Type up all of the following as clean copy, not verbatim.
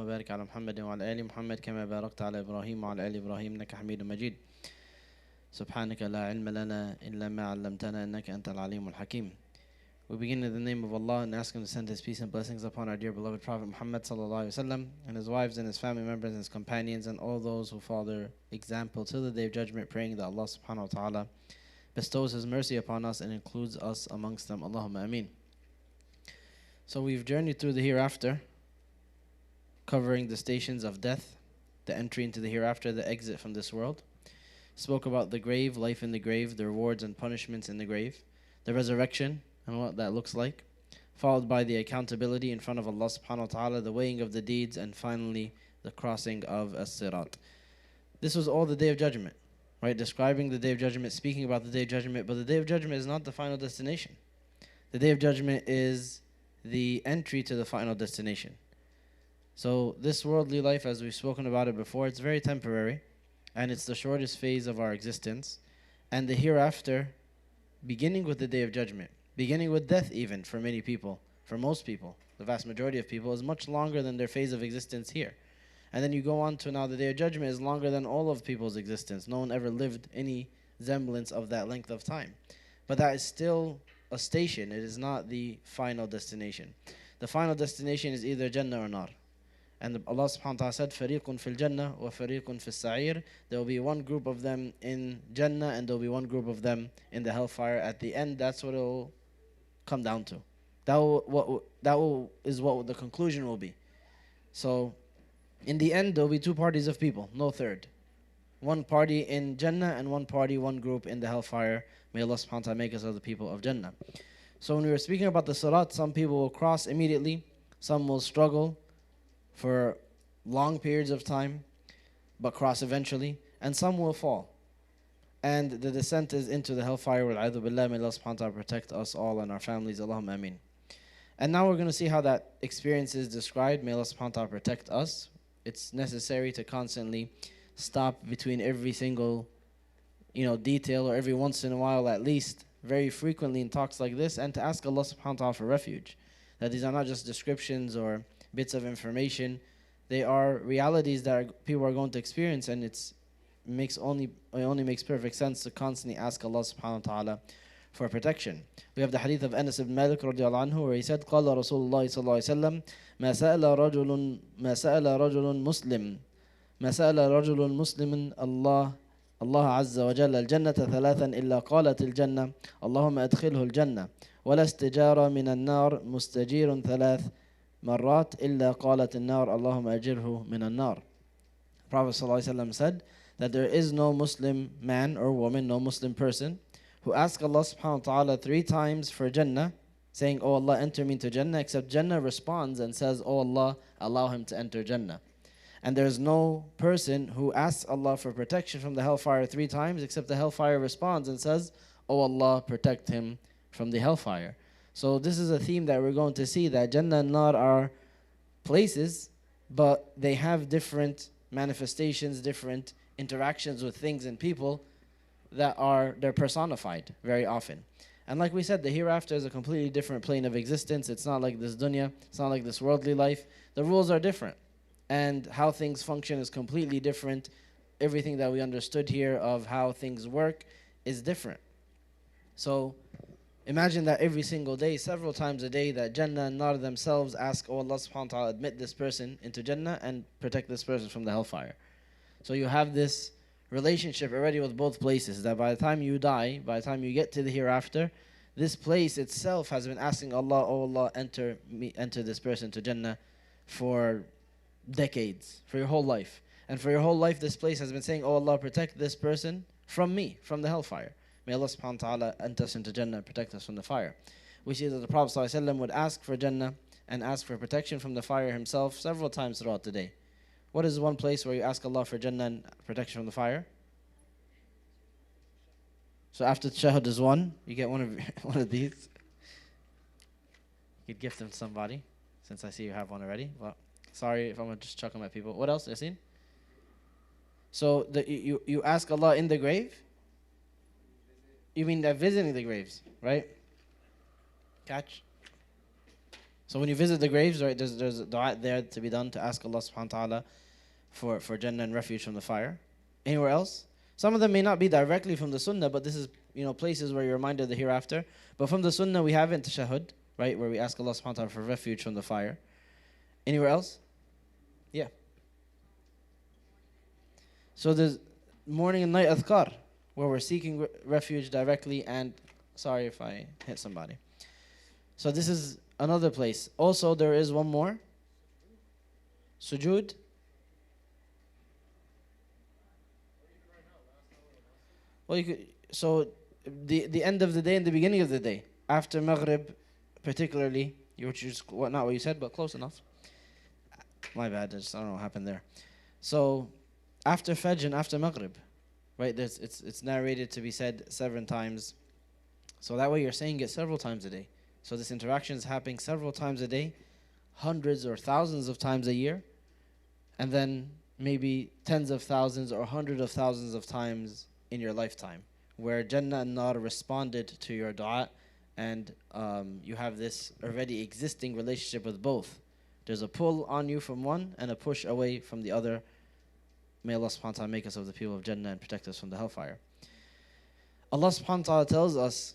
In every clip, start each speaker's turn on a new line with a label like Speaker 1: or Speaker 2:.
Speaker 1: وبارك على محمد وعلى آل محمد كما باركت على إبراهيم وعلى آل إبراهيم إنك حميد مجيد. سبحانك لا علم لنا إلا ما علمتنا إنك أنت العليم الحكيم. We begin in the name of Allah and ask Him to send His peace and blessings upon our dear beloved Prophet Muhammad sallallahu alaihi wasallam and his wives and his family members and his companions and all those who follow their example till the day of judgment, praying that Allah subhanahu wa ta'ala bestows His mercy upon us and includes us amongst them. Allahumma ameen. So we've journeyed through the hereafter, covering the stations of death, the entry into the hereafter, the exit from this world. Spoke about the grave, life in the grave, the rewards and punishments in the grave, the resurrection and what that looks like, followed by the accountability in front of Allah subhanahu wa ta'ala, the weighing of the deeds, and finally the crossing of as-sirat. This was all the Day of Judgment, right? Describing the Day of Judgment, speaking about the Day of Judgment, but the Day of Judgment is not the final destination. The Day of Judgment is the entry to the final destination. So this worldly life, as we've spoken about it before, it's very temporary, and it's the shortest phase of our existence. And the hereafter, beginning with the Day of Judgment, beginning with death even for many people, for most people, the vast majority of people, is much longer than their phase of existence here. And then you go on to now the Day of Judgment is longer than all of people's existence. No one ever lived any semblance of that length of time. But that is still a station. It is not the final destination. The final destination is either Jannah or Nar. And Allah subhanahu wa ta'ala said, فَرِيقٌ فِي الْجَنَّةِ وَفَرِيقٌ فِي السَّعِيرِ. There will be one group of them in Jannah and there will be one group of them in the Hellfire. At the end, that's what it will come down to. That is what the conclusion will be. So, in the end, there will be two parties of people, no third. One party in Jannah and one group in the Hellfire. May Allah subhanahu wa ta'ala make us of the people of Jannah. So when we were speaking about the Sirat, some people will cross immediately, some will struggle for long periods of time, but cross eventually, and some will fall. And the descent is into the Hellfire. Wal-'adhu billah. May Allah subhanahu wa ta'ala protect us all and our families. Allahumma ameen. And now we're going to see how that experience is described. May Allah subhanahu wa ta'ala protect us. It's necessary to constantly stop between every single detail, or every once in a while at least, very frequently in talks like this, and to ask Allah subhanahu wa ta'ala for refuge. That these are not just descriptions or bits of information. They are realities that people are going to experience, and it only makes perfect sense to constantly ask Allah subhanahu wa ta'ala for protection. We have the hadith of Anas ibn Malik radiallahu anhu where he said, قال رسول الله صلى الله عليه وسلم ما سأل رجل مسلم الله عز وجل الجنة ثلاثا إلا قالت الجنة اللهم أدخله الجنة ولا استجار من النار مستجير ثلاث مرات إلا قالت النار اللهم أجره من النار. Prophet ﷺ said that there is no Muslim man or woman, no Muslim person who asks Allah subhanahu wa ta'ala 3 times for Jannah, saying, "Oh Allah, enter me into Jannah," except Jannah responds and says, "Oh Allah, allow him to enter Jannah." And there's no person who asks Allah for protection from the Hellfire 3 times, except the Hellfire responds and says, "Oh Allah, protect him from the Hellfire." So this is a theme that we're going to see, that Jannah and Nar are places, but they have different manifestations, different interactions with things and people they're personified very often. And like we said, the hereafter is a completely different plane of existence. It's not like this dunya, it's not like this worldly life. The rules are different, and how things function is completely different. Everything that we understood here of how things work is different. So imagine that every single day, several times a day, that Jannah and Nar themselves ask, "Oh Allah subhanahu wa ta'ala, admit this person into Jannah and protect this person from the Hellfire." So you have this relationship already with both places, that by the time you die, by the time you get to the hereafter, this place itself has been asking Allah, "Oh Allah, enter this person to Jannah," for decades, for your whole life. And for your whole life, this place has been saying, "Oh Allah, protect this person from me, from the Hellfire." May Allah subhanahu wa ta'ala enter us into Jannah and protect us from the fire. We see that the Prophet ﷺ would ask for Jannah and ask for protection from the fire himself several times throughout the day. What is one place where you ask Allah for Jannah and protection from the fire? So after Tashahhud is one, you get one of these. You could gift them to somebody, since I see you have one already. Well, sorry if I'm going to just chuck them at people. What else, Yasin? So you ask Allah in the grave? You mean that visiting the graves, right? Catch? So when you visit the graves, right, there's a dua there to be done to ask Allah subhanahu wa ta'ala for Jannah and refuge from the fire. Anywhere else? Some of them may not be directly from the Sunnah, but this is, places where you're reminded of the hereafter. But from the Sunnah, we have it in Tashahhud, right, where we ask Allah subhanahu wa ta'ala for refuge from the fire. Anywhere else? Yeah. So there's morning and night adhkar, where we're seeking refuge directly, and sorry if I hit somebody. So this is another place. Also, there is one more. Sujood. Well, so the end of the day and the beginning of the day. After Maghrib, particularly, which is not what you said, but close enough. My bad, I don't know what happened there. So, after Fajr and after Maghrib, right, it's narrated to be said 7 times. So that way you're saying it several times a day. So this interaction is happening several times a day, hundreds or thousands of times a year, and then maybe tens of thousands or hundreds of thousands of times in your lifetime, where Jannah and Nar responded to your dua, and you have this already existing relationship with both. There's a pull on you from one and a push away from the other. May Allah subhanahu wa ta'ala make us of the people of Jannah and protect us from the hellfire. Allah subhanahu wa ta'ala tells us,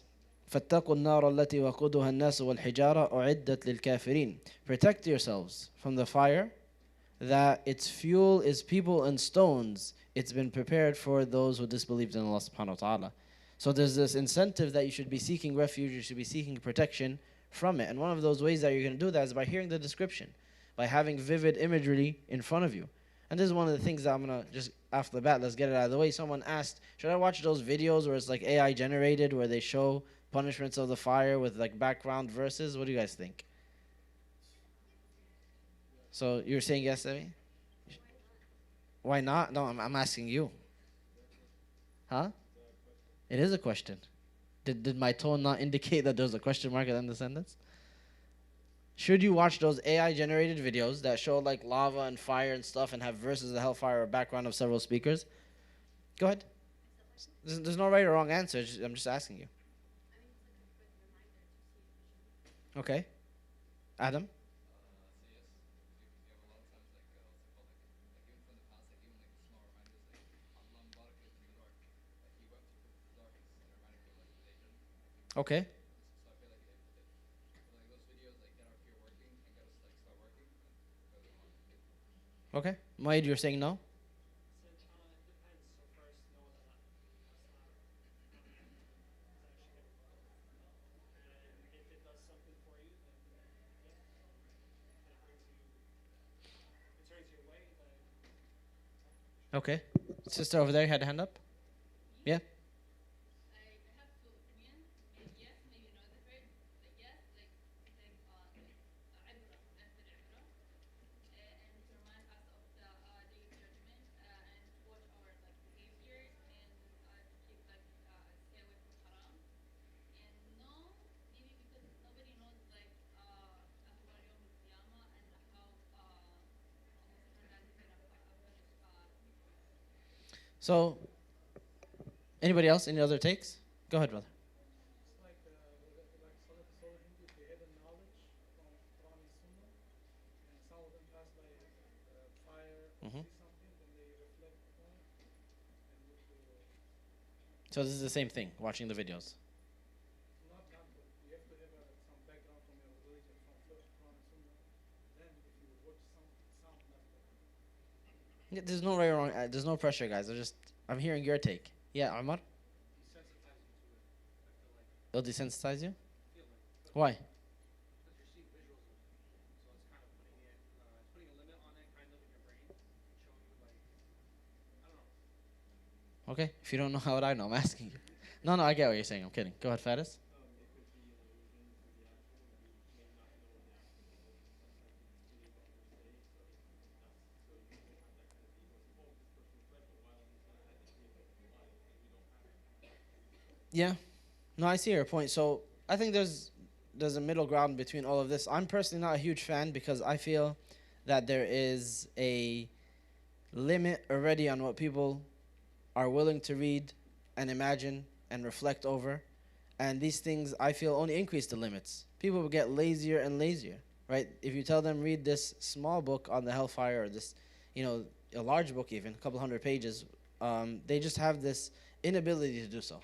Speaker 1: فَاتَّقُوا النَّارَ الَّتِي وَقُودُهَا النَّاسُ وَالْحِجَارَةُ أُعِدَّتْ لِلْكَافِرِينَ. Protect yourselves from the fire, that its fuel is people and stones. It's been prepared for those who disbelieved in Allah subhanahu wa ta'ala. So there's this incentive that you should be seeking refuge, you should be seeking protection from it. And one of those ways that you're going to do that is by hearing the description, by having vivid imagery in front of you. And this is one of the things that I'm going to just, after the bat, let's get it out of the way. Someone asked, should I watch those videos where it's like AI generated, where they show punishments of the fire with like background verses? What do you guys think? So you're saying yes, Amy? Why not? No, I'm asking you. Huh? It is a question. Did my tone not indicate that there's a question mark at the end of the sentence? Should you watch those AI generated videos that show like lava and fire and stuff and have verses of hellfire or background of several speakers? Go ahead. There's no right or wrong answer. I'm just asking you. Okay. Adam? Okay. Okay. Maid, you're saying no? Okay. Sister over there had a hand up? Yeah? So, anybody else? Any other takes? Go ahead, brother. So this is the same thing, watching the videos. Yeah, there's no right or wrong. There's no pressure, guys. I'm hearing your take. Yeah, Omar? It'll desensitize you? Why? Okay, if you don't know, how would I know? I'm asking you. No, I get what you're saying. I'm kidding. Go ahead, Faris. Yeah. No, I see your point. So I think there's a middle ground between all of this. I'm personally not a huge fan because I feel that there is a limit already on what people are willing to read and imagine and reflect over. And these things, I feel, only increase the limits. People will get lazier and lazier. right? If you tell them read this small book on the Hellfire, or this, a large book even, a couple hundred pages, they just have this inability to do so.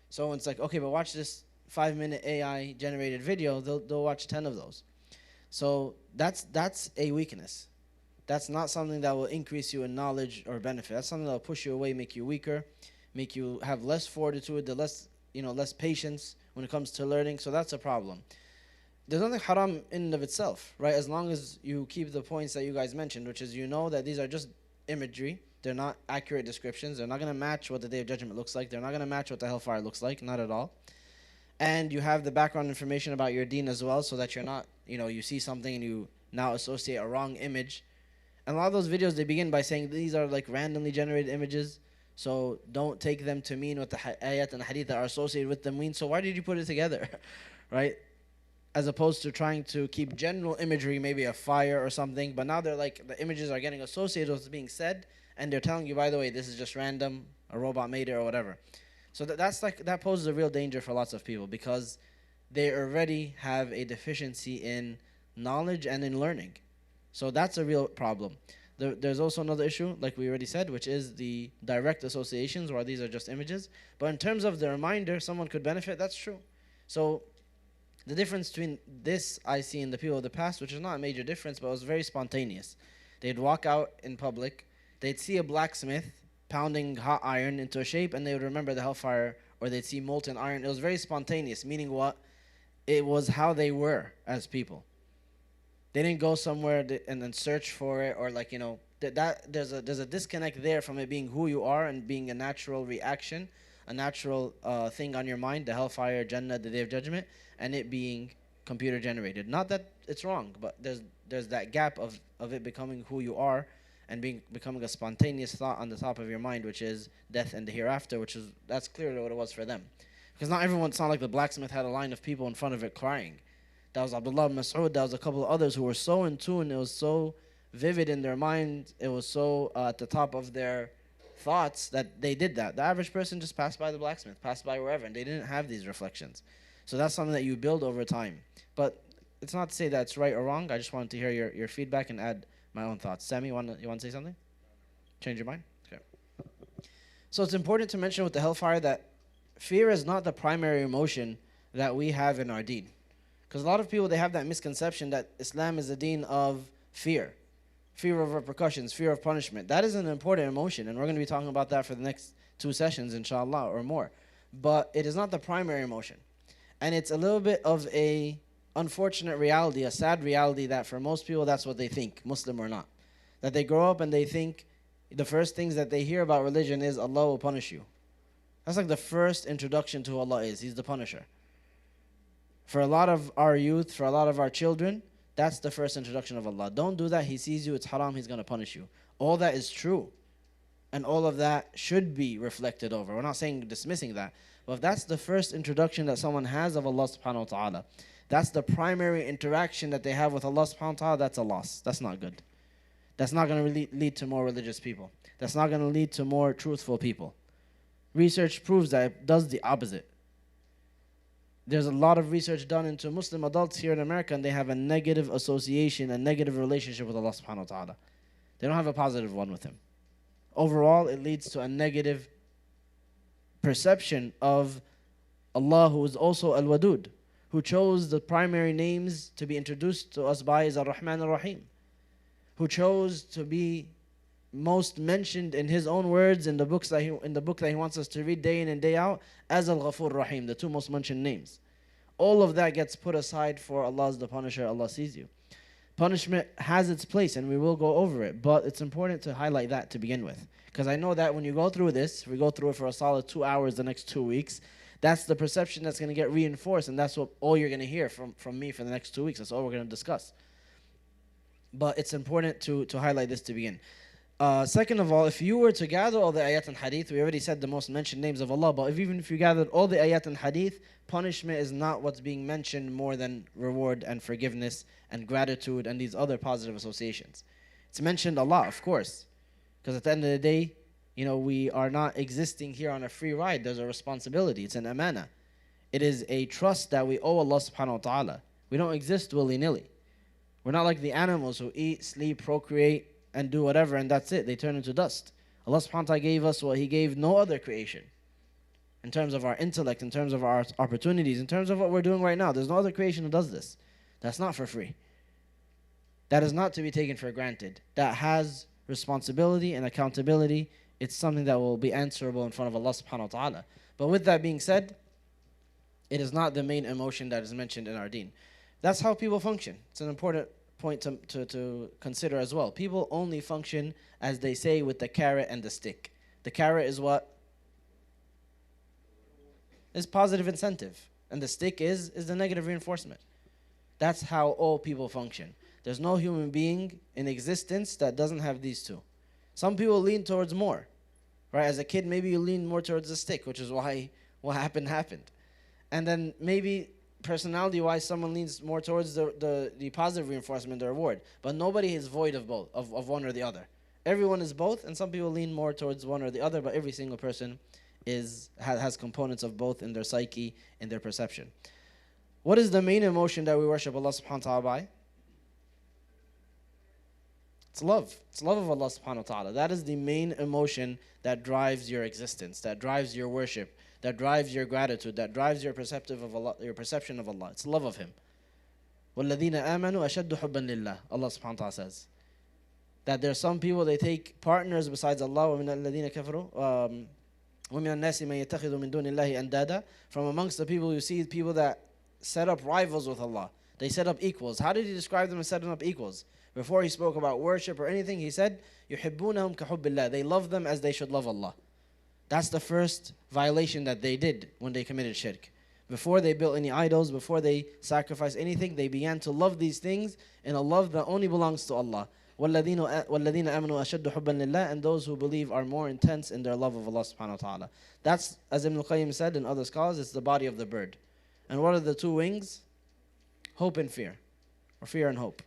Speaker 1: So it's like, okay, but watch this 5-minute AI generated video. They'll watch 10 of those. So that's a weakness. That's not something that will increase you in knowledge or benefit. That's something that will push you away, make you weaker, make you have less fortitude, less patience when it comes to learning. So that's a problem. There's nothing haram in and of itself, right? As long as you keep the points that you guys mentioned, which is that these are just imagery. They're not accurate descriptions. They're not going to match what the Day of Judgment looks like. They're not going to match what the Hellfire looks like, not at all. And you have the background information about your deen as well, so that you're not, you see something and you now associate a wrong image. And a lot of those videos, they begin by saying these are like randomly generated images, so don't take them to mean what the ayat and hadith that are associated with them mean. So why did you put it together, right? As opposed to trying to keep general imagery, maybe a fire or something, but now they're like, the images are getting associated with what's being said, and they're telling you, by the way, this is just random, a robot made it or whatever. So that poses a real danger for lots of people, because they already have a deficiency in knowledge and in learning. So that's a real problem. There's also another issue, like we already said, which is the direct associations, where these are just images. But in terms of the reminder, someone could benefit, that's true. So the difference between this I see in the people of the past, which is not a major difference, but it was very spontaneous. They'd walk out in public, they'd see a blacksmith pounding hot iron into a shape, and they would remember the Hellfire, or they'd see molten iron. It was very spontaneous, meaning what? It was how they were as people. They didn't go somewhere and then search for it, or there's a disconnect there from it being who you are and being a natural reaction, a natural thing on your mind, the Hellfire, Jannah, the Day of Judgment, and it being computer generated. Not that it's wrong, but there's that gap of it becoming who you are and becoming a spontaneous thought on the top of your mind, which is death and the hereafter, that's clearly what it was for them. Because not everyone, it's not like the blacksmith had a line of people in front of it crying. That was Abdullah ibn Mas'ud, that was a couple of others who were so in tune, it was so vivid in their mind, it was so at the top of their thoughts that they did that. The average person just passed by the blacksmith, passed by wherever, and they didn't have these reflections. So that's something that you build over time. But it's not to say that's right or wrong. I just wanted to hear your feedback and add my own thoughts. Sammy, you want to say something? Change your mind? Okay. So it's important to mention with the Hellfire that fear is not the primary emotion that we have in our deen. Because a lot of people, they have that misconception that Islam is a deen of fear. Fear of repercussions, fear of punishment. That is an important emotion, and we're going to be talking about that for the next 2 sessions, inshallah, or more. But it is not the primary emotion. And it's a little bit of a unfortunate reality, a sad reality, that for most people, that's what they think, Muslim or not. That they grow up and they think the first things that they hear about religion is Allah will punish you. That's like the first introduction to who Allah is. He's the punisher. For a lot of our youth, for a lot of our children, that's the first introduction of Allah. Don't do that. He sees you. It's haram. He's going to punish you. All that is true. And all of that should be reflected over. We're not saying dismissing that. But if that's the first introduction that someone has of Allah subhanahu wa ta'ala, that's the primary interaction that they have with Allah subhanahu wa ta'ala, that's a loss. That's not good. That's not going to lead to more religious people. That's not going to lead to more truthful people. Research proves that it does the opposite. There's a lot of research done into Muslim adults here in America, and they have a negative association, a negative relationship with Allah subhanahu wa ta'ala. They don't have a positive one with Him. Overall, it leads to a negative perception of Allah, who is also Al-Wadud, who chose the primary names to be introduced to us by is Ar-Rahman Ar-Rahim, who chose to be most mentioned in His own words in the book that He wants us to read day in and day out as Al-Ghafur Rahim, the 2 most mentioned names. All of that gets put aside for Allah's the Punisher. Allah sees you. Punishment has its place, and we will go over it, but it's important to highlight that to begin with, because I know that when you go through this, we go through it for a solid 2 hours the next 2 weeks, that's the perception that's going to get reinforced, and that's all you're going to hear from me for the next 2 weeks. That's all we're going to discuss. But it's important to highlight this to begin. Second of all, if you were to gather all the ayat and hadith, we already said the most mentioned names of Allah, but even if you gathered all the ayat and hadith, punishment is not what's being mentioned more than reward and forgiveness and gratitude and these other positive associations. It's mentioned a lot, of course, because at the end of the day, we are not existing here on a free ride. There's a responsibility. It's an amana. It is a trust that we owe Allah subhanahu wa ta'ala. We don't exist willy-nilly. We're not like the animals who eat, sleep, procreate, and do whatever, and that's it. They turn into dust. Allah subhanahu wa ta'ala gave us what He gave no other creation. In terms of our intellect, in terms of our opportunities, in terms of what we're doing right now. There's no other creation who does this. That's not for free. That is not to be taken for granted. That has responsibility and accountability. It's something that will be answerable in front of Allah subhanahu wa ta'ala. But with that being said, it is not the main emotion that is mentioned in our deen. That's how people function. It's an important point to consider as well. People only function, as they say, with the carrot and the stick. The carrot is what? Is positive incentive. And the stick is the negative reinforcement. That's how all people function. There's no human being in existence that doesn't have these two. Some people lean towards more. Right? As a kid, maybe you lean more towards the stick, which is why what happened. And then maybe personality-wise, someone leans more towards the positive reinforcement, the reward. But nobody is void of both, of one or the other. Everyone is both, and some people lean more towards one or the other, but every single person has components of both in their psyche, in their perception. What is the main emotion that we worship Allah subhanahu wa ta'ala by? It's love. It's love of Allah subhanahu wa ta'ala. That is the main emotion that drives your existence, that drives your worship, that drives your gratitude, that drives your perception of Allah. It's love of Him. وَالَّذِينَ آمَنُوا أَشَدُّ حُبًّا لِلَّهِ. Allah subhanahu wa ta'ala says that there are some people, they take partners besides Allah. وَمِنَ الَّذِينَ كَفَرُوا وَمِنَ النَّاسِ مَن يَتَّخِذُ مِن دُونِ اللَّهِ أَنْدَادًا. From amongst the people, you see people that set up rivals with Allah. They set up equals. How did He describe them as setting up equals? Before He spoke about worship or anything, He said, يُحِبُّونَهُمْ كَحُبِّ اللَّهِ. They love them as they should love Allah. That's the first violation that they did when they committed shirk. Before they built any idols, before they sacrificed anything, they began to love these things in a love that only belongs to Allah. وَالَّذِينَ آمَنُوا أَشَدُّ حُبًّا لِلَّهِ. And those who believe are more intense in their love of Allah subhanahu wa ta'ala. That's, as Ibn al-Qayyim said and other scholars, it's the body of the bird. And what are the two wings? Hope and fear. Or fear and hope.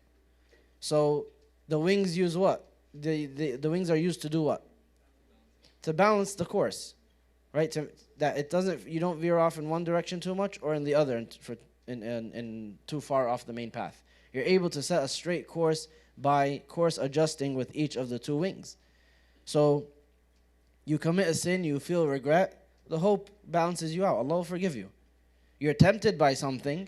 Speaker 1: So the wings use what? The wings are used to do what? To balance the course, right? That it doesn't, you don't veer off in one direction too much or in the other in too far off the main path. You're able to set a straight course by course adjusting with each of the two wings. So you commit a sin, you feel regret, the hope balances you out. Allah will forgive you. You're tempted by something,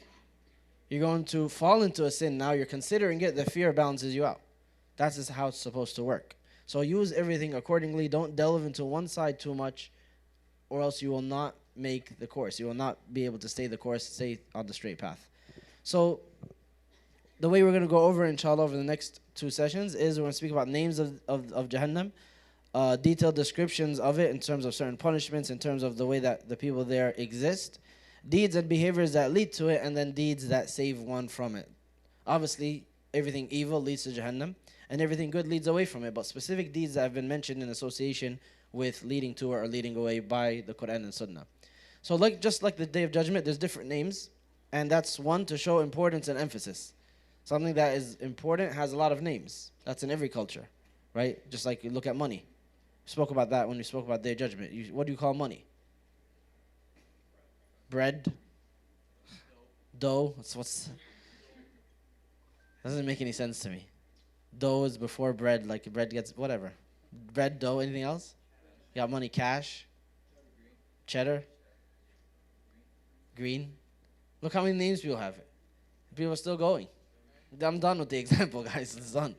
Speaker 1: you're going to fall into a sin now, you're considering it, the fear balances you out. That's just how it's supposed to work. So use everything accordingly. Don't delve into one side too much, or else you will not make the course. You will not be able to stay the course, stay on the straight path. So the way we're going to go over, inshallah, over the next 2 sessions is we're going to speak about names of Jahannam, detailed descriptions of it in terms of certain punishments, in terms of the way that the people there exist, deeds and behaviors that lead to it, and then deeds that save one from it. Obviously, everything evil leads to Jahannam, and everything good leads away from it, but specific deeds that have been mentioned in association with leading to or leading away by the Quran and Sunnah. So just like the Day of Judgment, there's different names, and that's one to show importance and emphasis. Something that is important has a lot of names. That's in every culture, right? Just like you look at money. We spoke about that when we spoke about Day of Judgment. What do you call money? Bread? Dough? Doesn't make any sense to me. Dough is before bread, like bread gets, whatever. Bread, dough, anything else? You got money, cash, cheddar, green. Look how many names people have. People are still going. I'm done with the example, guys. It's done.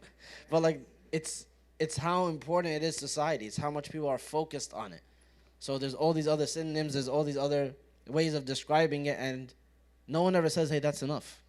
Speaker 1: But like, it's how important it is to society. It's how much people are focused on it. So there's all these other synonyms. There's all these other ways of describing it, and no one ever says, hey, that's enough.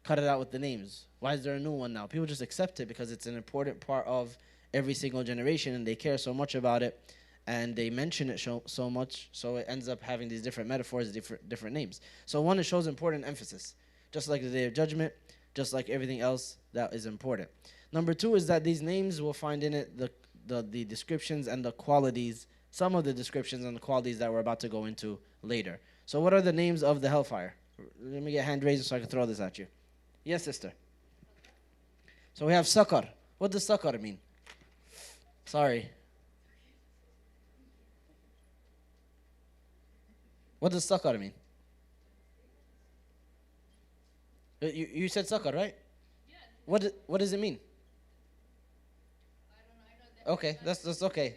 Speaker 1: Cut it out with the names. Why is there a new one now? People just accept it because it's an important part of every single generation, and they care so much about it, and they mention it so much, so it ends up having these different metaphors, different names. So one, it shows important emphasis, just like the Day of Judgment, just like everything else that is important. Number 2 is that these names will find in it the descriptions and the qualities, some of the descriptions and the qualities that we're about to go into later. So what are the names of the Hellfire? Let me get hand raised so I can throw this at you. Yes, sister. So we have Saqar. What does Saqar mean? Sorry. What does Saqar mean? You said Saqar, right? What does it mean? Okay, that's okay.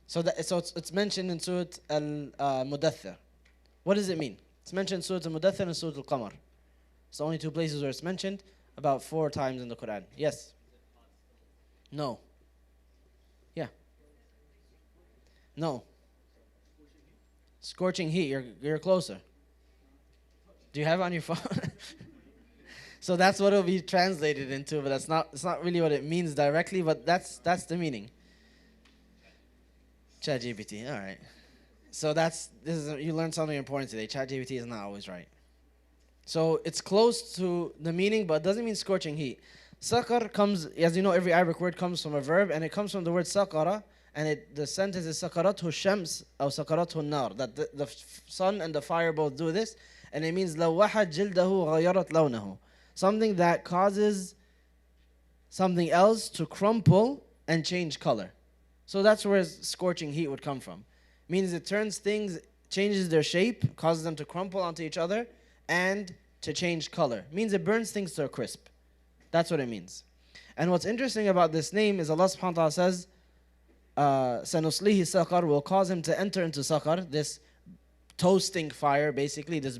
Speaker 1: So it's mentioned in Surah Al-Mudaththir. What does it mean? It's mentioned in Surah Al-Mudaththir and Surah Al-Qamar. It's the only two places where it's mentioned, about 4 times in the Quran. Yes. No. Yeah. No. Scorching heat. You're closer. Do you have it on your phone? So that's what it'll be translated into, but it's not really what it means directly, but that's the meaning. ChatGPT. All right. So you learned something important today. ChatGPT is not always right. So it's close to the meaning, but it doesn't mean scorching heat. Saqar comes, as you know, every Arabic word comes from a verb, and it comes from the word saqara, and the sentence is saqarathu shams or saqarathu nar, that the sun and the fire both do this, and it means lawahat jildahu ghayarat lawnahu, something that causes something else to crumple and change color. So that's where scorching heat would come from. Means it turns things, changes their shape, causes them to crumple onto each other, and to change color. Means it burns things to a crisp. That's what it means. And what's interesting about this name is Allah subhanahu wa ta'ala says, Sanuslihi saqar, will cause him to enter into saqar, this toasting fire, basically, this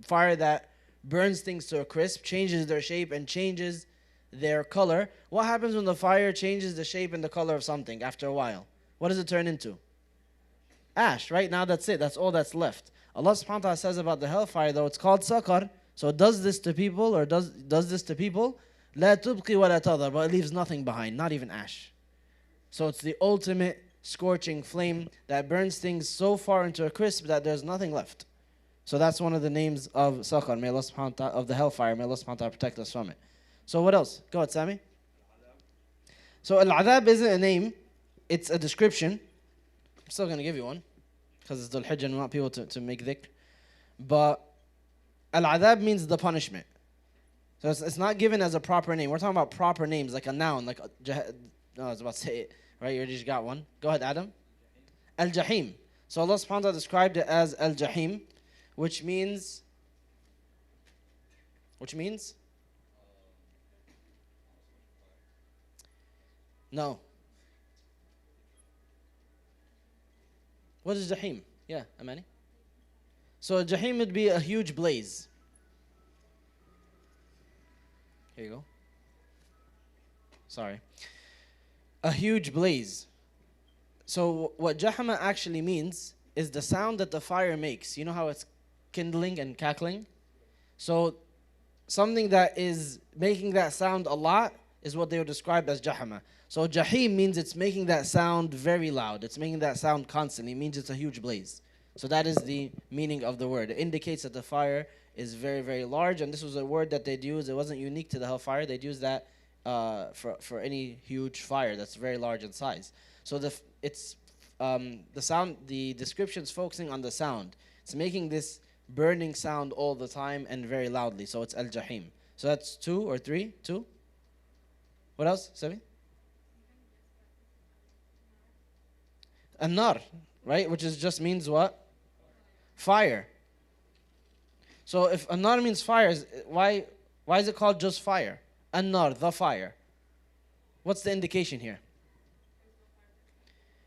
Speaker 1: fire that burns things to a crisp, changes their shape, and changes their color. What happens when the fire changes the shape and the color of something after a while? What does it turn into? Ash, right? Now that's it. That's all that's left. Allah subhanahu wa ta'ala says about the hellfire, though, it's called saqar. So it does this to people, or does this to people. La tubqi wa la tadhar, but it leaves nothing behind, not even ash. So it's the ultimate scorching flame that burns things so far into a crisp that there's nothing left. So that's one of the names of saqar. May Allah subhanahu wa ta'ala, of the hellfire. May Allah subhanahu wa ta'ala protect us from it. So what else? Go ahead, Sami. So al-adhab isn't a name, it's a description. I'm still going to give you one, because it's Dhul Hijjah and we want people to make dhikr. But al-adhab means the punishment. So it's not given as a proper name. We're talking about proper names, like a noun, like no, I was about to say it, right? You already just got one. Go ahead, Adam. Al-Jahim. So Allah subhanahu wa ta'ala described it as Al-Jahim, which means no. What is Jahim? Yeah, Amani. So Jahim would be a huge blaze. Here you go. Sorry. A huge blaze. So what Jahama actually means is the sound that the fire makes. You know how it's kindling and cackling? So something that is making that sound a lot is what they would describe as Jahama. So Jahim means it's making that sound very loud. It's making that sound constantly. It means it's a huge blaze. So that is the meaning of the word. It indicates that the fire is very, very large. And this was a word that they'd use. It wasn't unique to the hellfire. They'd use that for any huge fire that's very large in size. So the description's focusing on the sound. It's making this burning sound all the time and very loudly. So it's al-Jahim. So that's 2 or 3? 2? What else? 7? An-nar, right? Which just means what? Fire. So if an-nar means fire, why is it called just fire? An-nar, the fire. What's the indication here?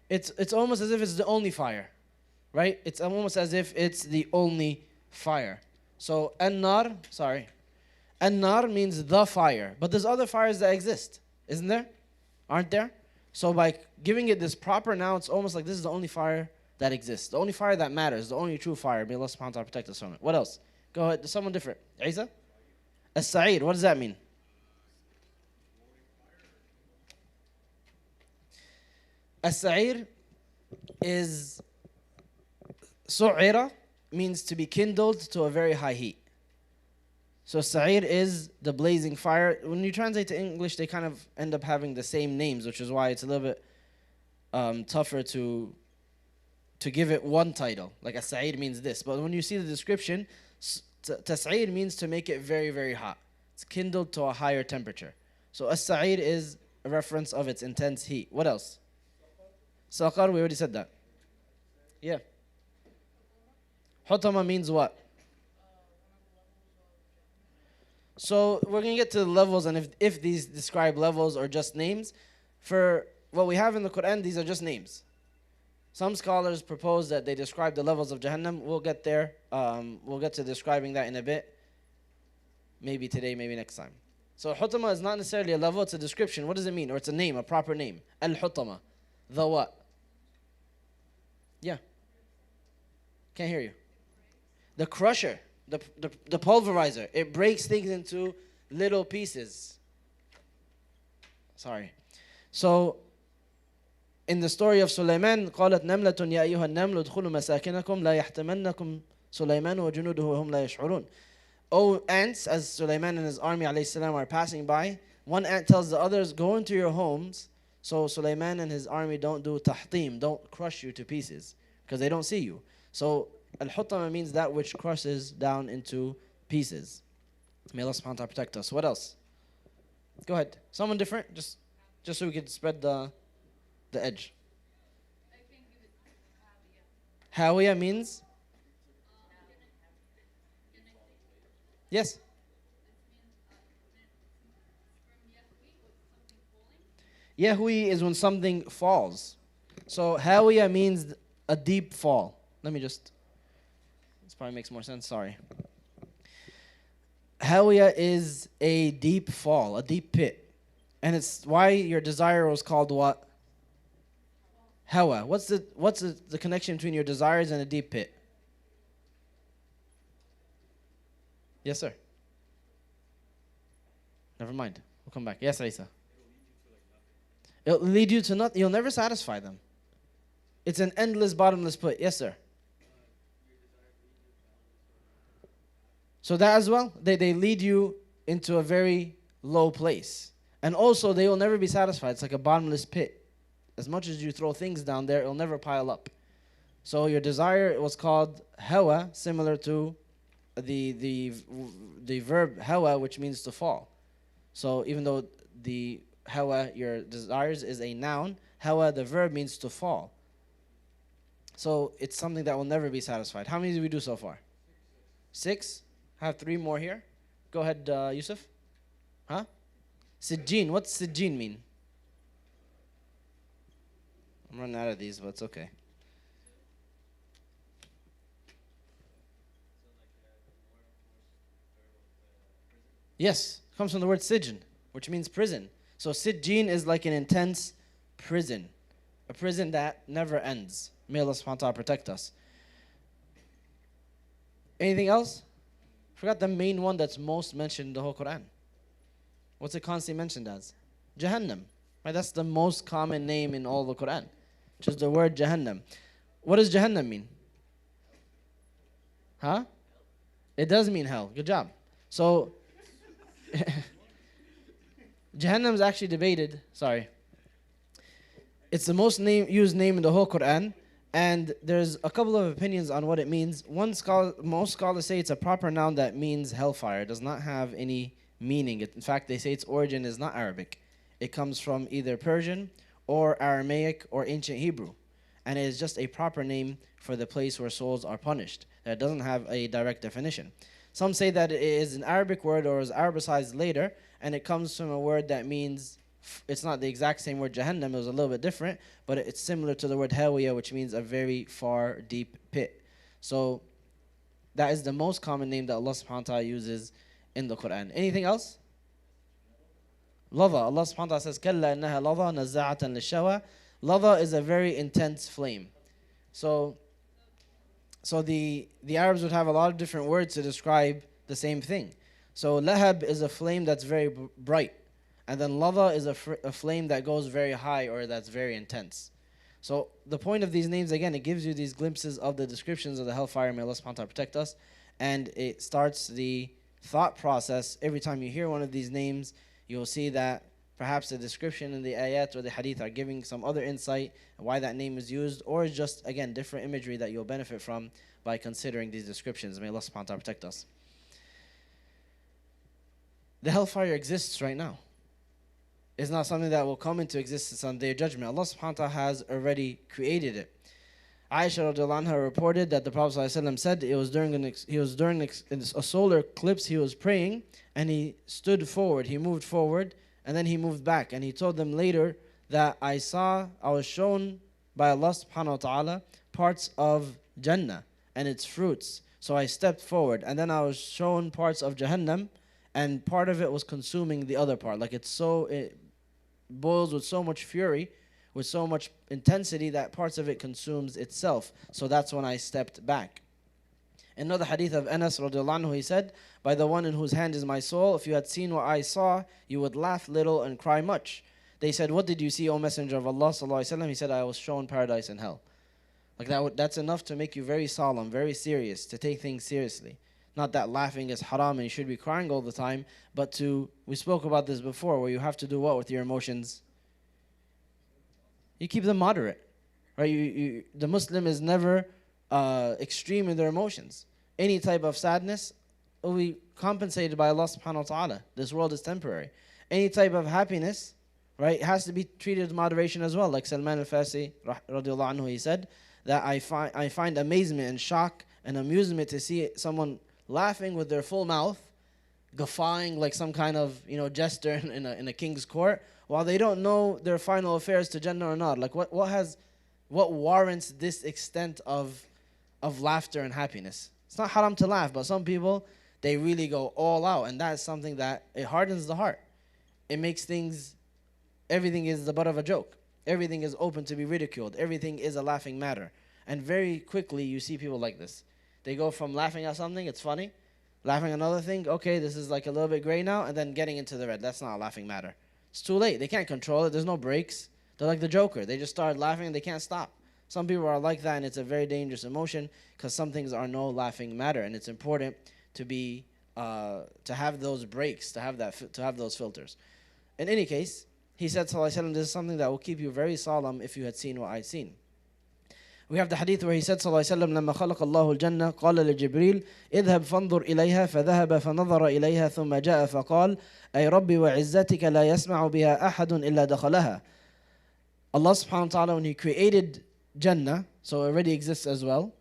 Speaker 1: It's almost as if it's the only fire, right? It's almost as if it's the only fire. So an-nar means the fire. But there's other fires that exist, isn't there? Aren't there? So by giving it this proper noun, it's almost like this is the only fire that exists. The only fire that matters. The only true fire. May Allah subhanahu wa ta'ala protect us from it. What else? Go ahead. There's someone different. Isa? As-sa'ir. What does that mean? As-sa'ir is su'ira, means to be kindled to a very high heat. So sa'ir is the blazing fire. When you translate to English, they kind of end up having the same names, which is why it's a little bit tougher to give it one title. Like as-sa'ir means this. But when you see the description, tas'ir means to make it very, very hot. It's kindled to a higher temperature. So as-sa'ir is a reference of its intense heat. What else? Saqar, we already said that. Yeah. Hutama means what? So we're going to get to the levels and if these describe levels or just names. For what we have in the Quran, these are just names. Some scholars propose that they describe the levels of Jahannam. We'll get there. We'll get to describing that in a bit. Maybe today, maybe next time. So Hutama is not necessarily a level, it's a description. What does it mean? Or it's a name, a proper name. Al-Hutama. The what? Yeah. Can't hear you. The crusher. The pulverizer. It breaks things into little pieces. Sorry. So, in the story of Sulaiman, قالت نملة يا أيها النمل ادخلوا مساكنكم لا يحتمنكم سليمان وجنوده وهم لا يشعرون. O ants, as Sulaiman and his army alayhi salam are passing by, one ant tells the others, go into your homes, so Sulaiman and his army don't do tahtim, don't crush you to pieces, because they don't see you. So, al-hutama means that which crushes down into pieces. May Allah subhanahu wa ta'ala protect us. What else? Go ahead. Someone different? Just so we can spread the edge. Hawiya means? Yes. Yahwi is when something falls. So Hawiya means a deep fall. This probably makes more sense, sorry. Hawiya is a deep fall, a deep pit. And it's why your desire was called what? Hawa. What's the connection between your desires and a deep pit? Yes, sir. Never mind. We'll come back. Yes, Isa. It'll lead you to nothing. You'll never satisfy them. It's an endless, bottomless pit. Yes, sir. So that as well, they lead you into a very low place. And also, they will never be satisfied. It's like a bottomless pit. As much as you throw things down there, it'll never pile up. So your desire was called hawa, similar to the verb hawa, which means to fall. So even though the hawa, your desires, is a noun, hawa, the verb, means to fall. So it's something that will never be satisfied. How many did we do so far? 6. I have 3 more here. Go ahead, Yusuf. Huh? Sijjin. What's Sijjin mean? I'm running out of these, but it's okay. Yes, it comes from the word sijin, which means prison. So sijjin is like an intense prison, a prison that never ends. May Allah subhanahu wa ta'ala protect us. Anything else? Forgot the main one that's most mentioned in the whole Quran. What's it constantly mentioned as? Jahannam. Right? That's the most common name in all the Quran, which is the word Jahannam. What does Jahannam mean? Huh? It does mean hell. Good job. So, Jahannam is actually debated. Sorry. It's the most used name in the whole Quran. And there's a couple of opinions on what it means. Most scholars say it's a proper noun that means hellfire. It does not have any meaning. In fact, they say its origin is not Arabic. It comes from either Persian or Aramaic or ancient Hebrew. And it is just a proper name for the place where souls are punished. It doesn't have a direct definition. Some say that it is an Arabic word or is Arabicized later, and it comes from a word that means, it's not the exact same word Jahannam, it was a little bit different, but it's similar to the word Hawiya, which means a very far, deep pit. So that is the most common name that Allah subhanahu wa ta'ala uses in the Quran. Anything else? Lava. Allah subhanahu wa ta'ala says, كَلَّا إِنَّهَا لَظَى نَزَّاعَةً لِلشَّوَى. Lava is a very intense flame. So the Arabs would have a lot of different words to describe the same thing. So lahab is a flame that's very bright. And then lava is a flame that goes very high or that's very intense. So the point of these names, again, it gives you these glimpses of the descriptions of the hellfire. May Allah subhanahu wa ta'ala protect us. And it starts the thought process. Every time you hear one of these names, you'll see that perhaps the description in the ayat or the hadith are giving some other insight why that name is used, or just, again, different imagery that you'll benefit from by considering these descriptions. May Allah subhanahu wa ta'ala protect us. The hellfire exists right now. It's not something that will come into existence on the Day of Judgment. Allah subhanahu wa ta'ala has already created it. Aisha radiallahu anha reported that the Prophet ﷺ said it was during a solar eclipse he was praying, and he stood forward, he moved forward, and then he moved back, and he told them later that I was shown by Allah subhanahu wa ta'ala parts of Jannah and its fruits. So I stepped forward, and then I was shown parts of Jahannam, and part of it was consuming the other part. Like it boils with so much fury, with so much intensity, that parts of it consumes itself. So that's when I stepped back. Another hadith of Anas radiallahu anhu, he said, by the one in whose hand is my soul, if you had seen what I saw, you would laugh little and cry much. They said, what did you see, O Messenger of Allah sallallahu alaihi wasallam? He said, I was shown paradise and hell. Like that's enough to make you very solemn, very serious, to take things seriously. Not that laughing is haram and you should be crying all the time, but we spoke about this before, where you have to do what with your emotions? You keep them moderate, right? The Muslim is never extreme in their emotions. Any type of sadness will be compensated by Allah subhanahu wa ta'ala. This world is temporary. Any type of happiness, right, has to be treated with moderation as well. Like Salman al-Farsi radiallahu anhu, he said that I find amazement and shock and amusement to see someone laughing with their full mouth, guffawing like some kind of jester in a king's court, while they don't know their final affairs to Jannah or not. Like what warrants this extent of laughter and happiness? It's not haram to laugh, but some people, they really go all out, and that's something that it hardens the heart. It makes everything is the butt of a joke. Everything is open to be ridiculed. Everything is a laughing matter. And very quickly you see people like this. They go from laughing at something, it's funny, laughing at another thing, okay, this is like a little bit gray now, and then getting into the red. That's not a laughing matter. It's too late. They can't control it. There's no brakes. They're like the Joker. They just start laughing and they can't stop. Some people are like that, and it's a very dangerous emotion, because some things are no laughing matter, and it's important to have those breaks, to have those filters. In any case, he said, sallallahu alaihi wasallam, this is something that will keep you very solemn if you had seen what I'd seen. We have the hadith where he said, sallallahu alaihi wasallam, لما خلق الله الجنة قال لجبريل اذهب فانظر إليها فذهب فنظر إليها ثم جاء فقال أي ربي وعزتك لا يسمع بها أحد إلا دخلها. Allah subhanahu wa ta'ala, when he created Jannah, so it already exists as well,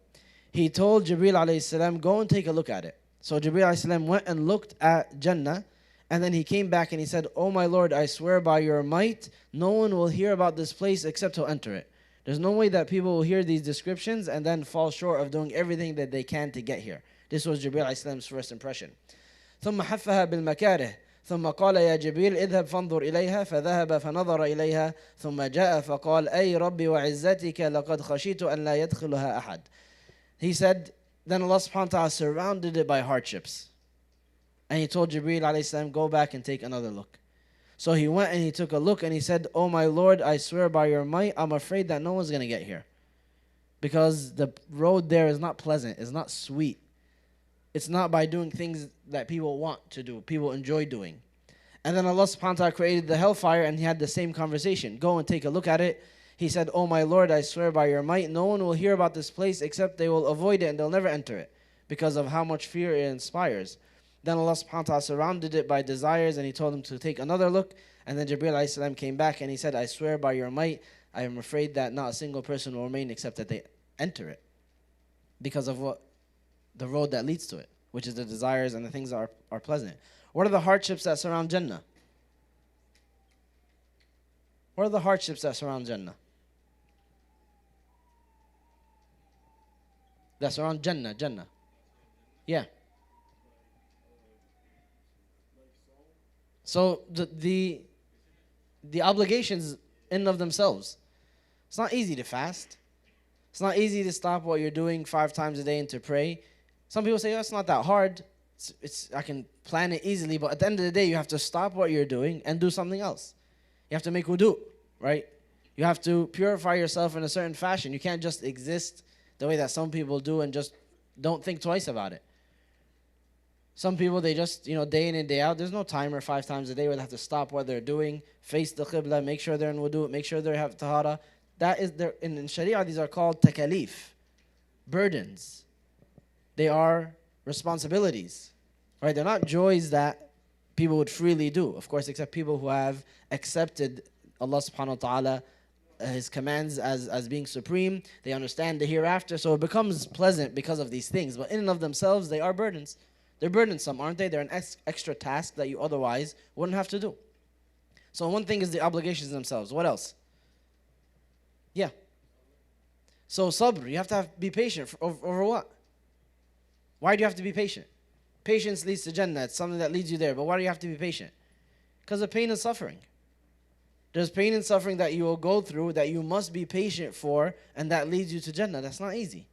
Speaker 1: he told Jibreel alayhi salam, go and take a look at it. So Jibreel alayhi salam went and looked at Jannah, and then he came back and he said, oh my Lord, I swear by your might, no one will hear about this place except he'll enter it. There's no way that people will hear these descriptions and then fall short of doing everything that they can to get here. This was Jibreel alayhi salam's first impression. ثم حفها بالمكاره ثم قال يا جبريل اذهب فانظر إليها فذهب فنظر إليها ثم جاء فقال أي ربي وعزتك لقد خشيت أن لا يدخلها أحد. He said, then Allah subhanahu wa ta'ala surrounded it by hardships. And he told Jibreel alayhi salam, go back and take another look. So he went and he took a look and he said, oh my Lord, I swear by your might, I'm afraid that no one's going to get here. Because the road there is not pleasant, it's not sweet. It's not by doing things that people want to do, people enjoy doing. And then Allah subhanahu wa ta'ala created the hellfire, and he had the same conversation. Go and take a look at it. He said, oh my Lord, I swear by your might, no one will hear about this place except they will avoid it and they'll never enter it, because of how much fear it inspires. Then Allah subhanahu wa ta'ala surrounded it by desires, and he told him to take another look. And then Jibreel alayhi salam came back and he said, I swear by your might, I am afraid that not a single person will remain except that they enter it, because of the road that leads to it, which is the desires and the things that are pleasant. What are the hardships that surround Jannah? What are the hardships that surround Jannah? That surround Jannah. Yeah. So the obligations in and of themselves. It's not easy to fast. It's not easy to stop what you're doing 5 times a day and to pray. Some people say, oh, it's not that hard. I can plan it easily, but at the end of the day, you have to stop what you're doing and do something else. You have to make wudu, right? You have to purify yourself in a certain fashion. You can't just exist the way that some people do and just don't think twice about it. Some people, they just, day in and day out, there's no timer 5 times a day where they have to stop what they're doing, face the qibla, make sure they're in wudu, make sure they have tahara. That is, in Sharia, these are called takalif, burdens. They are responsibilities, right? They're not joys that people would freely do, of course, except people who have accepted Allah subhanahu wa ta'ala His commands as being supreme. They understand the hereafter, so it becomes pleasant because of these things. But in and of themselves, they are burdens. They're burdensome, aren't they? They're an extra task that you otherwise wouldn't have to do. So one thing is the obligations themselves. What else? Yeah. So sabr, you have to be patient over what? Why do you have to be patient? Patience leads to Jannah. It's something that leads you there. But why do you have to be patient? Because of pain and suffering. There's pain and suffering that you will go through that you must be patient for, and that leads you to Jannah. That's not easy.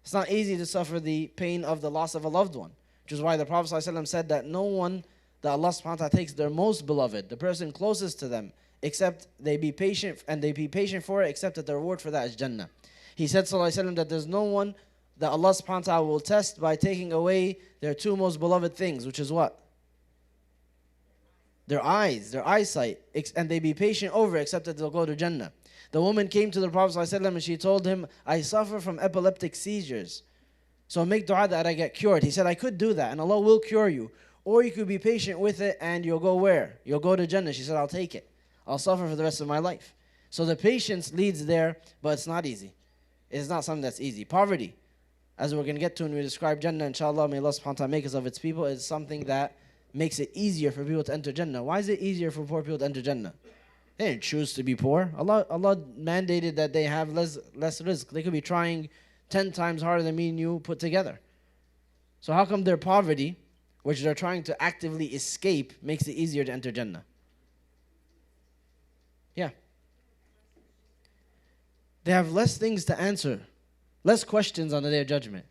Speaker 1: It's not easy to suffer the pain of the loss of a loved one, which is why the Prophet ﷺ said that no one that Allah subhanahu wa ta'ala takes their most beloved, the person closest to them, except they be patient, and they be patient for it, except that the reward for that is Jannah. He said ﷺ that there's no one that Allah subhanahu wa ta'ala will test by taking away their two most beloved things, which is what? Their eyes, their eyesight, and they be patient over it, except that they'll go to Jannah. The woman came to the Prophet ﷺ and she told him, I suffer from epileptic seizures, so make dua that I get cured. He said, I could do that and Allah will cure you. Or you could be patient with it and you'll go where? You'll go to Jannah. She said, I'll take it. I'll suffer for the rest of my life. So the patience leads there, but it's not easy. It's not something that's easy. Poverty, as we're going to get to when we describe Jannah, inshallah, may Allah subhanahu wa ta'ala make us of its people, is something that makes it easier for people to enter Jannah. Why is it easier for poor people to enter Jannah? They didn't choose to be poor. Allah mandated that they have less rizq. They could be trying 10 times harder than me and you put together. So how come their poverty, which they're trying to actively escape, makes it easier to enter Jannah? Yeah. They have less things to answer, less questions on the Day of Judgment.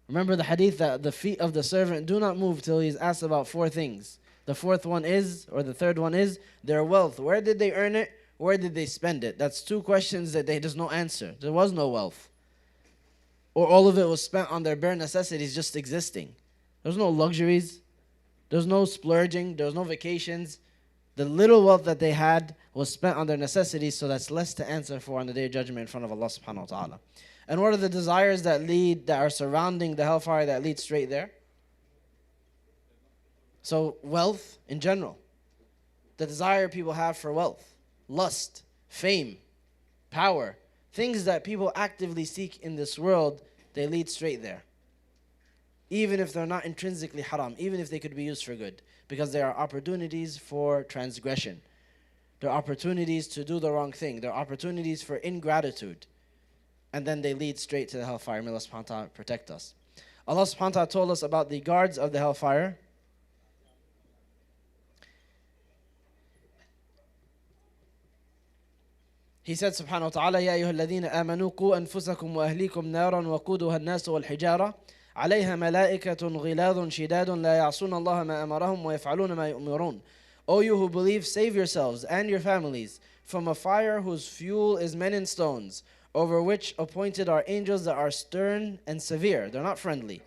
Speaker 1: Remember the hadith that the feet of the servant do not move till he is asked about 4 things. The fourth one is, or the third one is, their wealth. Where did they earn it? Where did they spend it? That's 2 questions that there's no answer. There was no wealth. Or all of it was spent on their bare necessities just existing. There was no luxuries. There was no splurging. There was no vacations. The little wealth that they had was spent on their necessities, so that's less to answer for on the Day of Judgment in front of Allah subhanahu wa ta'ala. And what are the desires that are surrounding the hellfire that lead straight there? So wealth in general. The desire people have for wealth, lust, fame, power, things that people actively seek in this world, they lead straight there. Even if they're not intrinsically haram, even if they could be used for good. Because there are opportunities for transgression. There are opportunities to do the wrong thing. There are opportunities for ingratitude. And then they lead straight to the hellfire. May Allah subhanahu wa ta'ala protect us. Allah subhanahu wa ta'ala told us about the guards of the hellfire. He said subhanahu wa ta'ala, يَا أَيُّهَا الَّذِينَ آمَنُوا قُوا أَنفُسَكُمْ وَأَهْلِيكُمْ نَارًا وَقُودُهَا النَّاسُ وَالْحِجَارَةُ عليها ملائكة غلاظ شداد لا يعصون الله ما أمرهم ويفعلون ما يؤمرون. O you who believe, save yourselves and your families from a fire whose fuel is men and stones, over which appointed are angels that are stern and severe. They're not friendly.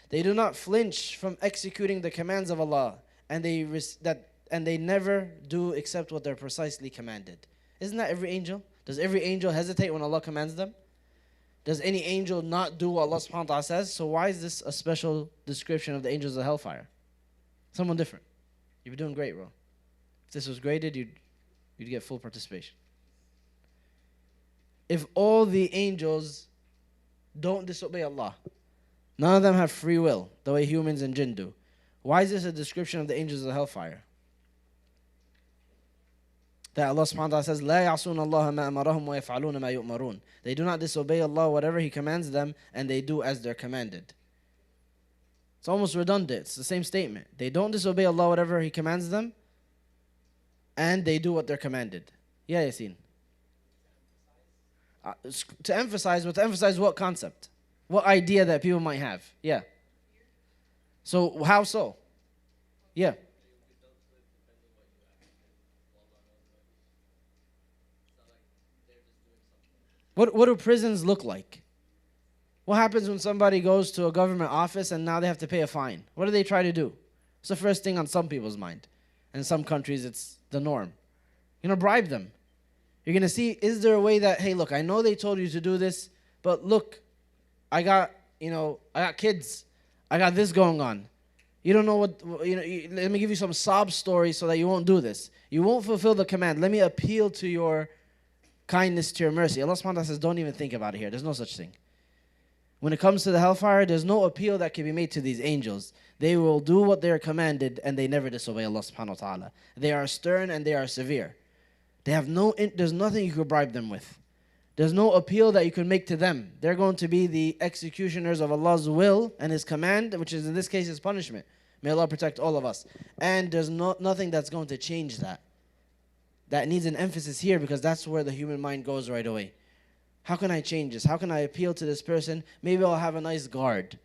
Speaker 1: They do not flinch from executing the commands of Allah, and they never do except what they're precisely commanded. Isn't that every angel? Does every angel hesitate when Allah commands them? Does any angel not do what Allah subhanahu wa ta'ala says? So why is this a special description of the angels of hellfire? Someone different. You'd be doing great, bro. If this was graded, you'd get full participation. If all the angels don't disobey Allah, none of them have free will, the way humans and jinn do, why is this a description of the angels of hellfire? That Allah subhanahu wa ta'ala says, لا يعصون الله ما أمرهم ويفعلون ما يؤمرون. They do not disobey Allah, whatever He commands them, and they do as they're commanded. It's almost redundant. It's the same statement. They don't disobey Allah, whatever He commands them, and they do what they're commanded. Yeah, Yasin. To emphasize what concept? What idea that people might have? Yeah. So, how so? Yeah. What do prisons look like? What happens when somebody goes to a government office and now they have to pay a fine? What do they try to do? It's the first thing on some people's mind. In some countries, it's the norm. Bribe them. You're going to see, is there a way that, hey, look, I know they told you to do this, but look, I got kids. I got this going on. You don't know what, let me give you some sob stories so that you won't do this. You won't fulfill the command. Let me appeal to your kindness to your mercy. Allah subhanahu wa ta'ala says, don't even think about it here. There's no such thing. When it comes to the hellfire, there's no appeal that can be made to these angels. They will do what they are commanded and they never disobey Allah subhanahu wa ta'ala. They are stern and they are severe. They have there's nothing you could bribe them with. There's no appeal that you can make to them. They're going to be the executioners of Allah's will and His command, which is in this case His punishment. May Allah protect all of us. And there's nothing that's going to change that. That needs an emphasis here because that's where the human mind goes right away. How can I change this? How can I appeal to this person? Maybe I'll have a nice guard.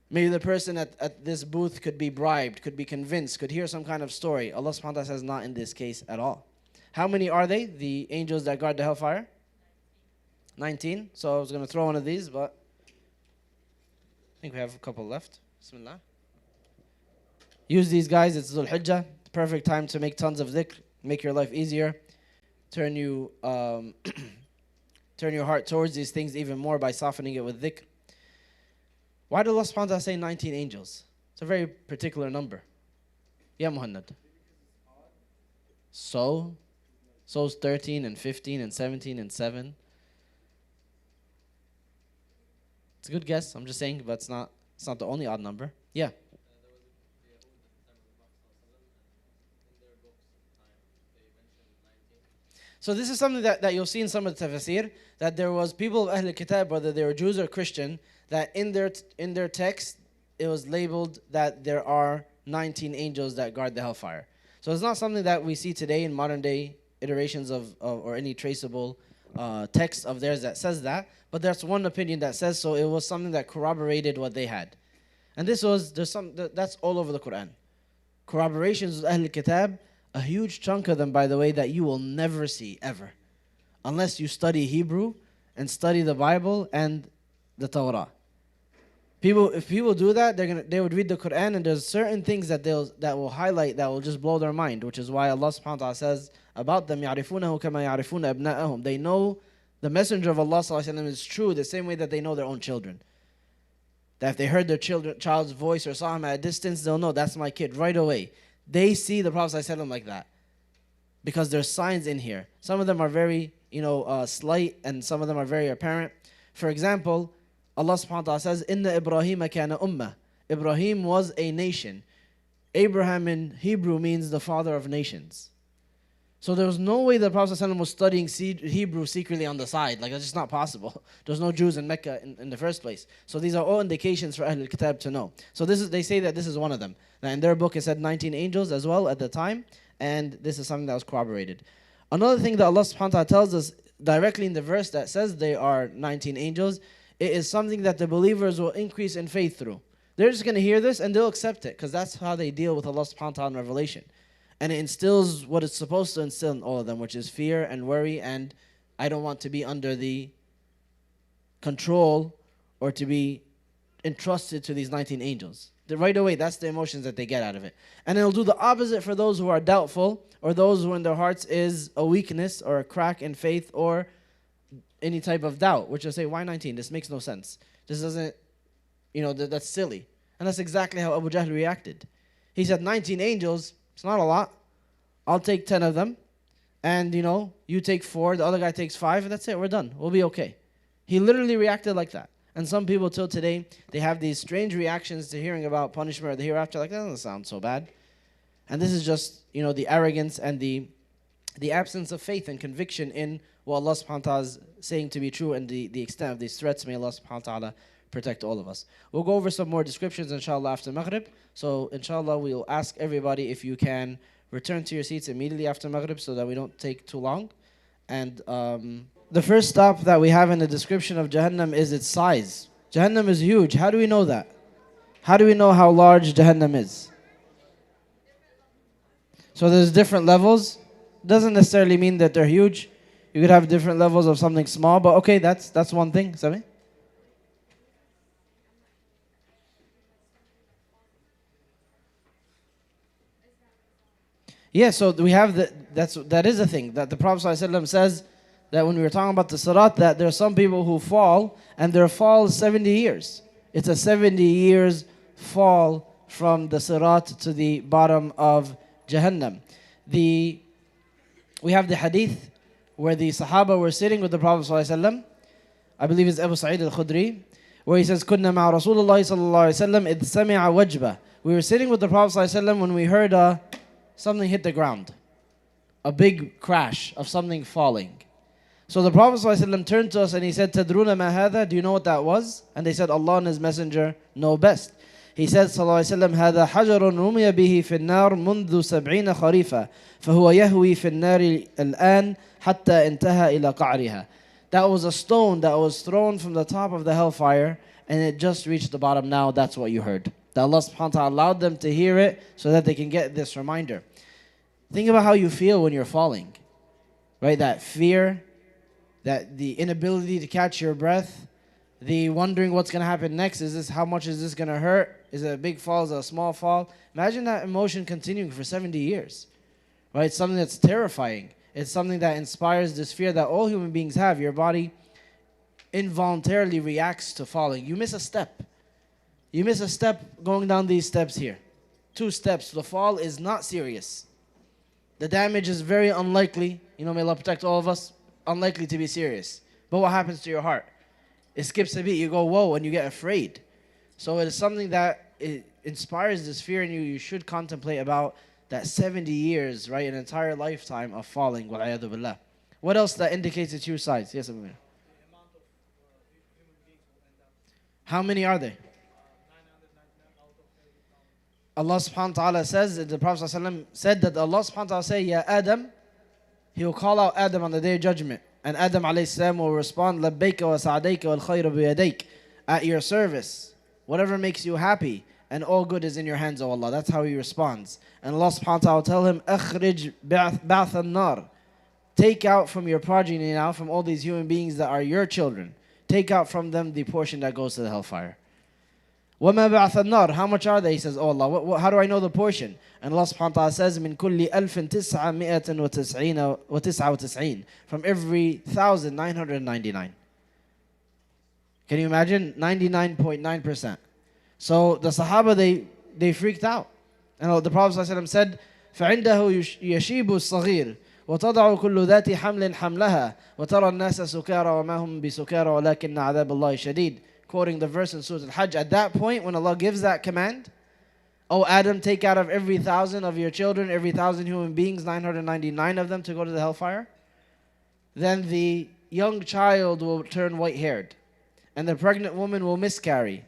Speaker 1: Maybe the person at this booth could be bribed, could be convinced, could hear some kind of story. Allah subhanahu wa ta'ala says not in this case at all. How many are they, the angels that guard the hellfire? 19. So I was going to throw one of these, but I think we have a couple left. Bismillah. Use these guys. It's Dhul Hijjah. Perfect time to make tons of dhikr. Make your life easier. Turn your heart towards these things even more by softening it with dhikr. Why did Allah subhanahu wa ta'ala say 19 angels? It's a very particular number. Yeah, Mohammad. So's 13 and 15 and 17 and 7. It's a good guess. I'm just saying, but it's not the only odd number. Yeah. So this is something that you'll see in some of the tafsir, that there was people of Ahl al-Kitab, whether they were Jews or Christian, that in their text, it was labeled that there are 19 angels that guard the hellfire. So it's not something that we see today in modern day iterations of or any traceable text of theirs that says that, but there's one opinion that says so. It was something that corroborated what they had. And that's all over the Quran. Corroborations of Ahl al-Kitab, a huge chunk of them, by the way, that you will never see, ever. Unless you study Hebrew and study the Bible and the Torah. If people do that, they would read the Quran, and there's certain things that will highlight that will just blow their mind, which is why Allah subhanahu wa ta'ala says about them, يَعْرِفُونَهُ كَمَا يَعْرِفُونَ أَبْنَاءَهُم. They know the Messenger of Allah sallallahu alaihi wasallam is true the same way that they know their own children. That if they heard their child's voice or saw him at a distance, they'll know that's my kid right away. They see the Prophet ﷺ like that because there's signs in here. Some of them are very, slight, and some of them are very apparent. For example, Allah subhanahu wa ta'ala says, Inna Ibrahima kana ummah. Ibrahim was a nation. Abraham in Hebrew means the father of nations. So there was no way the Prophet ﷺ was studying Hebrew secretly on the side. Like, that's just not possible. There's no Jews in Mecca in the first place. So these are all indications for Ahlul Kitab to know. So they say that this is one of them. Now in their book it said 19 angels as well at the time, and this is something that was corroborated. Another thing that Allah subhanahu wa ta'ala tells us directly in the verse that says they are 19 angels, it is something that the believers will increase in faith through. They're just going to hear this and they'll accept it because that's how they deal with Allah subhanahu wa ta'ala in Revelation. And it instills what it's supposed to instill in all of them, which is fear and worry, and I don't want to be under the control or to be entrusted to these 19 angels. Right away, that's the emotions that they get out of it. And it'll do the opposite for those who are doubtful, or those who in their hearts is a weakness or a crack in faith or any type of doubt, which will say, why 19? This makes no sense. This doesn't, that's silly. And that's exactly how Abu Jahl reacted. He said, 19 angels, it's not a lot. I'll take 10 of them. And, you take 4, the other guy takes 5, and that's it. We're done. We'll be okay. He literally reacted like that. And some people till today, they have these strange reactions to hearing about punishment or the hereafter. Like, that doesn't sound so bad. And this is just, the arrogance and the absence of faith and conviction in what Allah subhanahu wa ta'ala is saying to be true and the extent of these threats. May Allah subhanahu wa ta'ala protect all of us. We'll go over some more descriptions, inshallah, after Maghrib. So, inshallah, we'll ask everybody if you can return to your seats immediately after Maghrib so that we don't take too long. And the first stop that we have in the description of Jahannam is its size. Jahannam is huge. How do we know that? How do we know how large Jahannam is? So there's different levels. Doesn't necessarily mean that they're huge. You could have different levels of something small, but okay, that's one thing. Sami? Yeah, so we have that is a thing that the Prophet ﷺ says that when we were talking about the Sirat, that there are some people who fall and their fall is 70 years. It's a 70 years fall from the Sirat to the bottom of Jahannam. We have the hadith where the Sahaba were sitting with the Prophet ﷺ. I believe it's Abu Sa'id al-Khudri, where he says, كُنَّا مَعَ رَسُولِ اللَّهِ صَلَّى اللَّهُ عَلَيْهِ وسلم إِذْ سَمِعَ وَجْبَةً. We were sitting with the Prophet ﷺ when we heard something hit the ground. A big crash of something falling. So the Prophet ﷺ turned to us and he said, تَدْرُونَ مَا هَذَا? Do you know what that was? And they said, Allah and His Messenger know best. He said, sallallahu alayhi wa sallam, هَذَا حَجَرٌ رُمِيَ بِهِ فِي النَّارِ مُنذُ 70 خَرِيفًا فَهُوَ يَهْوِي فِي النَّارِ الْآنِ حَتَّى انْتَهَى إِلَى قَعْرِهَا. That was a stone that was thrown from the top of the hellfire and it just reached the bottom now. That's what you heard. That Allah subhanahu wa ta'ala allowed them to hear it so that they can get this reminder. Think about how you feel when you're falling. Right? That fear, that the inability to catch your breath, the wondering what's going to happen next. How much is this going to hurt? Is it a big fall? Is it a small fall? Imagine that emotion continuing for 70 years. Right? It's something that's terrifying. It's something that inspires this fear that all human beings have. Your body involuntarily reacts to falling. You miss a step. You miss a step going down these steps here. 2 steps. The fall is not serious. The damage is very unlikely. May Allah protect all of us. Unlikely to be serious. But what happens to your heart? It skips a beat. You go, whoa, and you get afraid. So it is something that it inspires this fear in you. You should contemplate about that 70 years, right? An entire lifetime of falling. Wal-'ayadu billah. What else that indicates the 2 sides? Yes, Amir. How many are there? Allah subhanahu wa ta'ala says, the Prophet ﷺ said that Allah subhanahu wa ta'ala say, Ya Adam, He will call out Adam on the day of judgment. And Adam alayhi salam will respond, Labbayka wa sa'adayka wal khayra biyadayk. At your service, whatever makes you happy, and all good is in your hands, O Allah. That's how he responds. And Allah subhanahu wa ta'ala will tell him, Akhrij ba'th an-nar. Take out from your progeny now, from all these human beings that are your children. Take out from them the portion that goes to the hellfire. وَمَا بَعْثَ النَّارِ. How much are they? He says, oh Allah, how do I know the portion? And Allah subhanahu wa ta'ala says, مِن كُلِّ أَلْفٍ تِسْعَ وَتِسْعِينَ. From every 1,999. Can you imagine? 99.9%. So the Sahaba, they freaked out. And the Prophet ﷺ said, فَعِنْدَهُ يَشِيبُ الصَّغِيرُ وَتَضَعُ كُلُّ ذَاتِ حَمْلٍ حَمْلَهَا وَتَرَى النَّاسَ سُكَارَى وَمَا هُمْ بِسُكَارَى وَلَكِنَّ عَذَابَ اللَّهِ شَدِيدٌ. Quoting the verse in Surah Al-Hajj. At that point, when Allah gives that command, oh Adam, take out of every 1,000 of your children, every 1,000 human beings, 999 of them to go to the hellfire, then the young child will turn white-haired, and the pregnant woman will miscarry,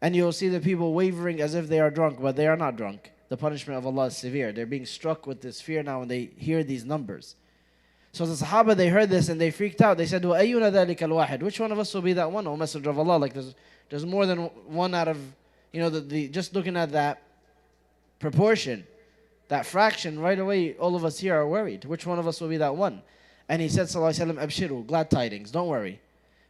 Speaker 1: and you'll see the people wavering as if they are drunk, but they are not drunk. The punishment of Allah is severe. They're being struck with this fear now when they hear these numbers. So the Sahaba, they heard this and they freaked out. They said, وَأَيُّنَا ذَلِكَ الْوَاحِدُ. Which one of us will be that one, O Messenger of Allah? Like there's more than one out of, just looking at that proportion, that fraction, right away, all of us here are worried. Which one of us will be that one? And he said, sallallahu alayhi wa sallam, أَبْشِرُوا, glad tidings, don't worry.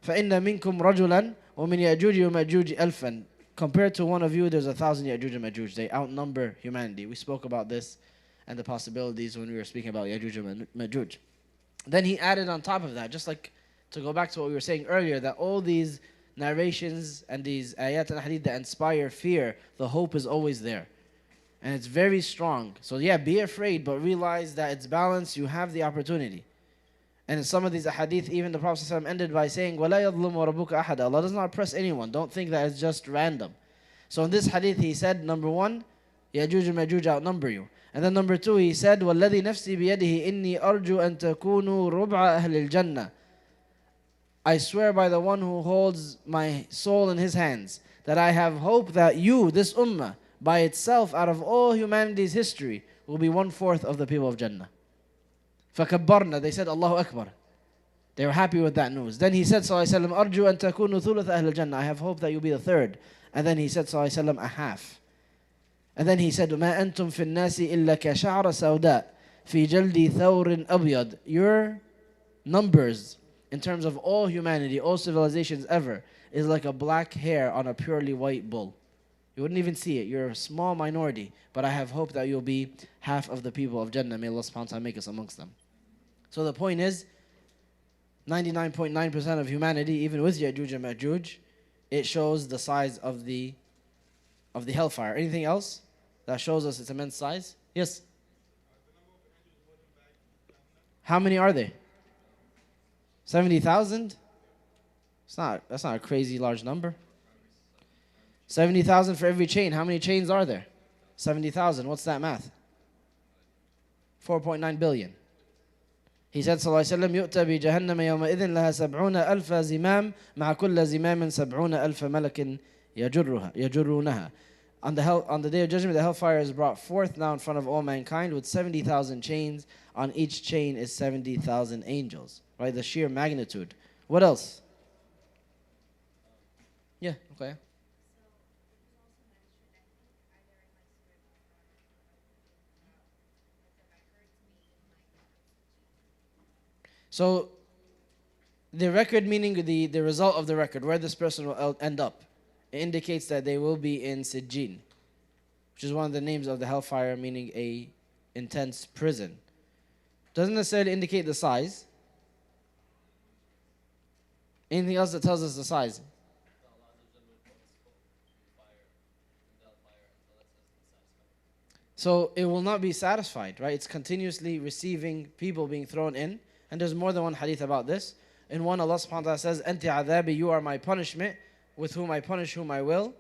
Speaker 1: فَإِنَّ مِنْكُمْ رَجُلًا وَمِنْ يَأْجُوجِ وَمَأْجُوجِ أَلْفًا. Compared to one of you, there's 1,000 Ya'juj and Ma'juj. They outnumber humanity. We spoke about this and the possibilities when we were speaking about Ya'juj and Ma'juj. Then he added on top of that, just like to go back to what we were saying earlier, that all these narrations and these ayat and hadith that inspire fear, the hope is always there. And it's very strong. So yeah, be afraid, but realize that it's balanced. You have the opportunity. And in some of these hadith, even the Prophet ﷺ ended by saying, وَلَا يَظْلُمُ رَبُّكَ أَحَدًا. Allah does not oppress anyone. Don't think that it's just random. So in this hadith, he said, number 1, Ya'juj and Ma'juj outnumber you. And then number 2, he said, وَالَّذِي نَفْسِي بِيَدِهِ إِنِّي أَرْجُو أَن تَكُونُوا رُبْعَ أَهْلِ الْجَنَّةِ. I swear by the one who holds my soul in his hands, that I have hope that you, this ummah, by itself, out of all humanity's history, will be 1/4 of the people of Jannah. فَكَبَّرْنَا. They said, Allahu Akbar. They were happy with that news. Then he said, sallallahu alayhi wa sallam, أَرْجُو أَن تَكُونُوا ثُلُثَ أَهْلِ الْجَنَّةِ. I have hope that you'll be the 3rd. And then he said, sallallahu alayhi wa sallam, a half. And then he said, مَا أَنْتُمْ فِي النَّاسِ إِلَّا كَشَعْرَ سَوْدَاء فِي جَلْدِ ثَوْرٍ أَبْيَضٍ. Your numbers, in terms of all humanity, all civilizations ever, is like a black hair on a purely white bull. You wouldn't even see it. You're a small minority, but I have hope that you'll be half of the people of Jannah. May Allah subhanahu wa ta'ala make us amongst them. So the point is, 99.9% of humanity, even with Ya'juj and Ma'juj, it shows the size of the hellfire. Anything else that shows us its immense size? Yes? How many are they? 70,000? That's not a crazy large number. 70,000 for every chain. How many chains are there? 70,000. What's that math? 4.9 billion. He said, sallallahu alayhi wa sallam, يُؤْتَى بِجَهَنَّمَ يَوْمَئِذٍ لَهَا 70,000 زِمَامٍ مَعَ كُلَّ زِمَامٍ 70,000 مَلَكٍ يَجُرُّونَها. On the day of judgment, the hellfire is brought forth now in front of all mankind with 70,000 chains. On each chain is 70,000 angels. Right? The sheer magnitude. What else? Yeah, okay. So, the record meaning the result of the record, where this person will end up. It indicates that they will be in Sijjin, which is one of the names of the hellfire, meaning a intense prison. Doesn't necessarily indicate the size. Anything else that tells us the size? So it will not be satisfied, right? It's continuously receiving people being thrown in. And there's more than one hadith about this. In one, Allah subhanahu wa ta'ala says, Anti adhabi, you are my punishment, with whom I punish whom I will.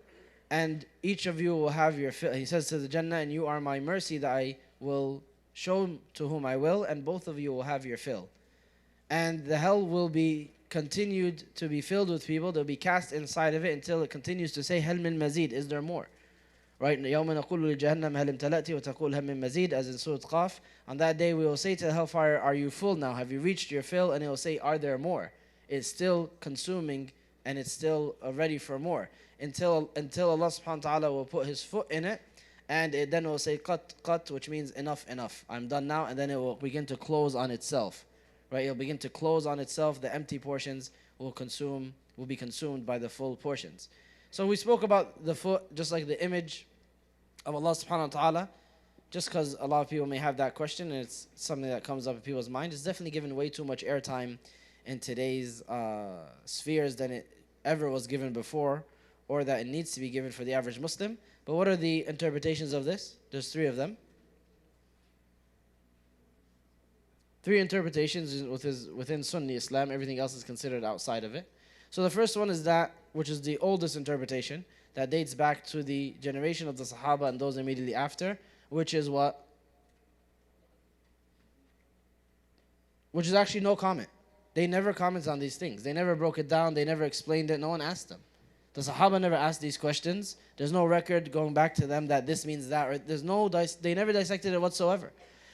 Speaker 1: And each of you will have your fill. He says to the Jannah, and you are my mercy that I will show to whom I will, and both of you will have your fill. And the hell will be continued to be filled with people. They'll be cast inside of it until it continues to say, Hal min mazid, is there more? Right? يَوْمَ نَقُولُ لِجَهَنَّمْ هَلْ امْتَلَأْتِ وَتَقُولُ هَلْ مِن مَزِيدٍ, as in Surah Qaf. On that day we will say to the hellfire, are you full now? Have you reached your fill? And it will say, are there more? It's still consuming and it's still ready for more. Until Allah subhanahu wa ta'ala will put his foot in it, and it then will say qat, which means enough, I'm done now, and then it will begin to close on itself. Right? It will begin to close on itself. The empty portions will be consumed by the full portions. So we spoke about the foot, just like the image of Allah subhanahu wa ta'ala, just because a lot of people may have that question, and it's something that comes up in people's mind. It's definitely given way too much airtime in today's spheres than it ever was given before, or that it needs to be given for the average Muslim. But what are the interpretations of this? There's three of them. Three interpretations within Sunni Islam. Everything else is considered outside of it. So the first one is that, which is the oldest interpretation, that dates back to the generation of the Sahaba and those immediately after, which is what? Which is actually no comment. They never commented on these things. They never broke it down. They never explained it. No one asked them. The Sahaba never asked these questions. There's no record going back to them that this means that. Or they never dissected it whatsoever.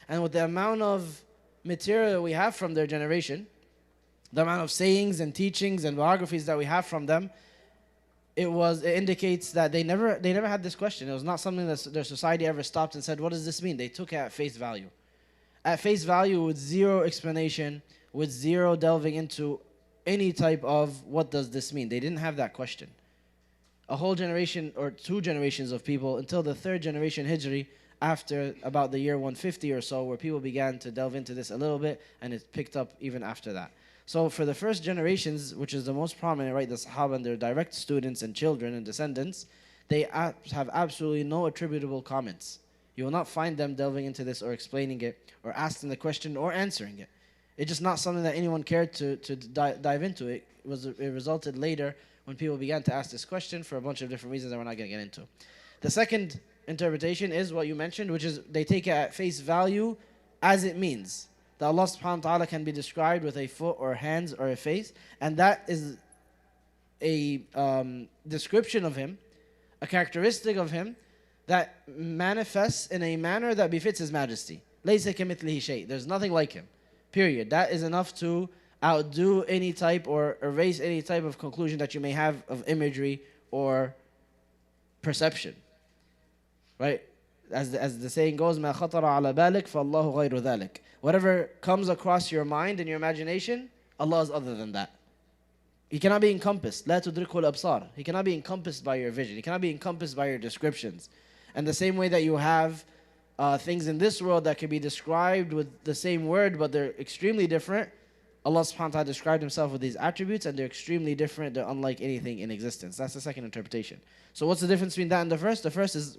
Speaker 1: And with the amount of material we have from their generation, the amount of sayings and teachings and biographies that we have from them, it indicates that they never had this question. It was not something that their society ever stopped and said, what does this mean? They took it at face value. At face value, with zero explanation, with zero delving into any type of what does this mean. They didn't have that question. A whole generation or two generations of people until the third generation Hijri, after about the year 150 or so, where people began to delve into this a little bit, and it picked up even after that. So for the first generations, which is the most prominent, right, the Sahaba and their direct students and children and descendants, they have absolutely no attributable comments. You will not find them delving into this or explaining it or asking the question or answering it. It's just not something that anyone cared to dive into. It resulted later when people began to ask this question for a bunch of different reasons that we're not going to get into. The second interpretation is what you mentioned, which is they take it at face value as it means. That Allah subhanahu wa ta'ala can be described with a foot or hands or a face, and that is a description of him, a characteristic of him that manifests in a manner that befits his majesty. لَيْسَ كَمِثْلِهِ شَيْءٍ. There's nothing like him. Period. That is enough to outdo any type or erase any type of conclusion that you may have of imagery or perception. Right? As the saying goes, مَا خَطَرَ عَلَى بَالِكَ فَاللَّهُ غَيْرُ ذَلِكَ. Whatever comes across your mind and your imagination, Allah is other than that. He cannot be encompassed. لَا تُدْرِكُ الْأَبْصَارِ. He cannot be encompassed by your vision. He cannot be encompassed by your descriptions. And the same way that you have things in this world that can be described with the same word, but they're extremely different, Allah subhanahu wa ta'ala described himself with these attributes, and they're extremely different. They're unlike anything in existence. That's the second interpretation. So what's the difference between that and the first? The first is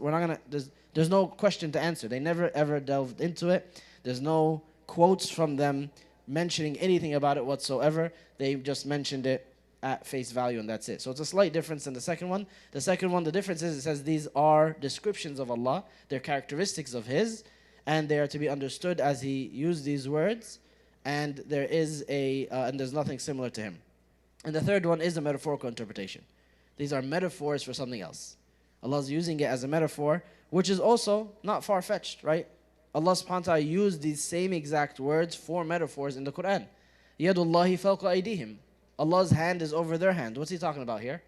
Speaker 1: there's no question to answer. They never ever delved into it. There's no quotes from them mentioning anything about it whatsoever. They just mentioned it at face value and that's it. So it's a slight difference in the second one. The second one, the difference is it says these are descriptions of Allah. They're characteristics of His, and they are to be understood as He used these words, and there is and there's nothing similar to Him. And the third one is a metaphorical interpretation. These are metaphors for something else. Allah is using it as a metaphor, which is also not far-fetched, right? Allah subhanahu wa ta'ala used these same exact words for metaphors in the Quran. Yadullahi fawqa aydihim. Allah's hand is over their hand. What's He talking about here?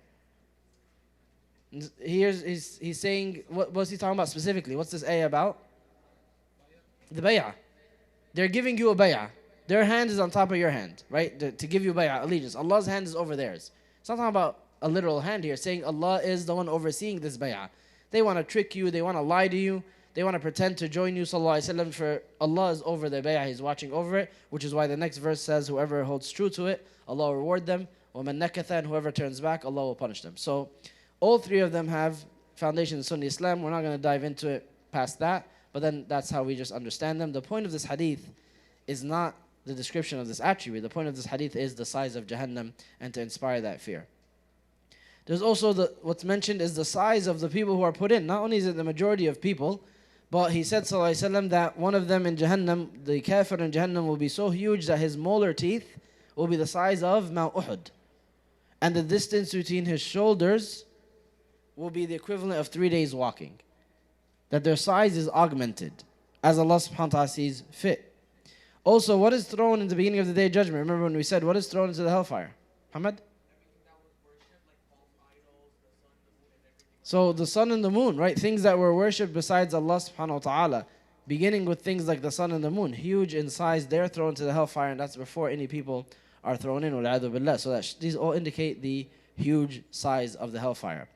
Speaker 1: He's saying, what's He talking about specifically? What's this ayah about? The bay'ah. They're giving you a bay'ah. Their hand is on top of your hand, right? To give you bay'ah, allegiance. Allah's hand is over theirs. It's not talking about a literal hand here, saying Allah is the one overseeing this bay'ah. They want to trick you, they want to lie to you, they want to pretend to join you, sallallahu alaihi wasallam, for Allah is over the bay'ah, He's watching over it, which is why the next verse says, whoever holds true to it, Allah will reward them. وَمَنْ نَكَثَ, and whoever turns back, Allah will punish them. So all three of them have foundation in Sunni Islam. We're not going to dive into it past that, but then that's how we just understand them. The point of this hadith is not the description of this attribute. The point of this hadith is the size of Jahannam and to inspire that fear. There's also what's mentioned is the size of the people who are put in. Not only is it the majority of people, but He said sallallahu alaihi wasallam that one of them in Jahannam, the kafir in Jahannam, will be so huge that his molar teeth will be the size of Mount Uhud. And the distance between his shoulders will be the equivalent of 3 days walking. That their size is augmented as Allah subhanahu wa ta'ala sees fit. Also, what is thrown in the beginning of the day of judgment? Remember when we said, what is thrown into the hellfire? Muhammad? So the sun and the moon, right? Things that were worshipped besides Allah subhanahu wa ta'ala. Beginning with things like the sun and the moon. Huge in size, they're thrown to the hellfire, and that's before any people are thrown in. So that these all indicate the huge size of the hellfire.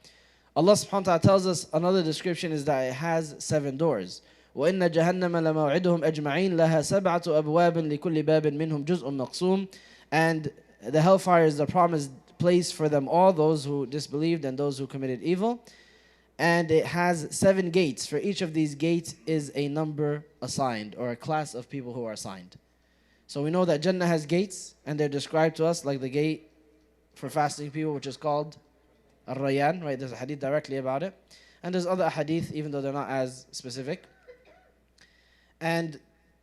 Speaker 1: Allah subhanahu wa ta'ala tells us another description is that it has 7 doors. وَإِنَّ جَهَنَّمَ لَمَوْعِدُهُمْ أَجْمَعِينَ لَهَا سَبْعَةُ أَبْوَابٍ لِكُلِّ بَابٍ مِّنْهُمْ جُزْءٌ مَقْسُومٌ. And the hellfire is the promised place for them all, those who disbelieved and those who committed evil. And it has 7 gates. For each of these gates is a number assigned, or a class of people who are assigned. So we know that Jannah has gates, and they're described to us like the gate for fasting people, which is called Ar-Rayyan, right? There's a hadith directly about it. And there's other hadith, even though they're not as specific. And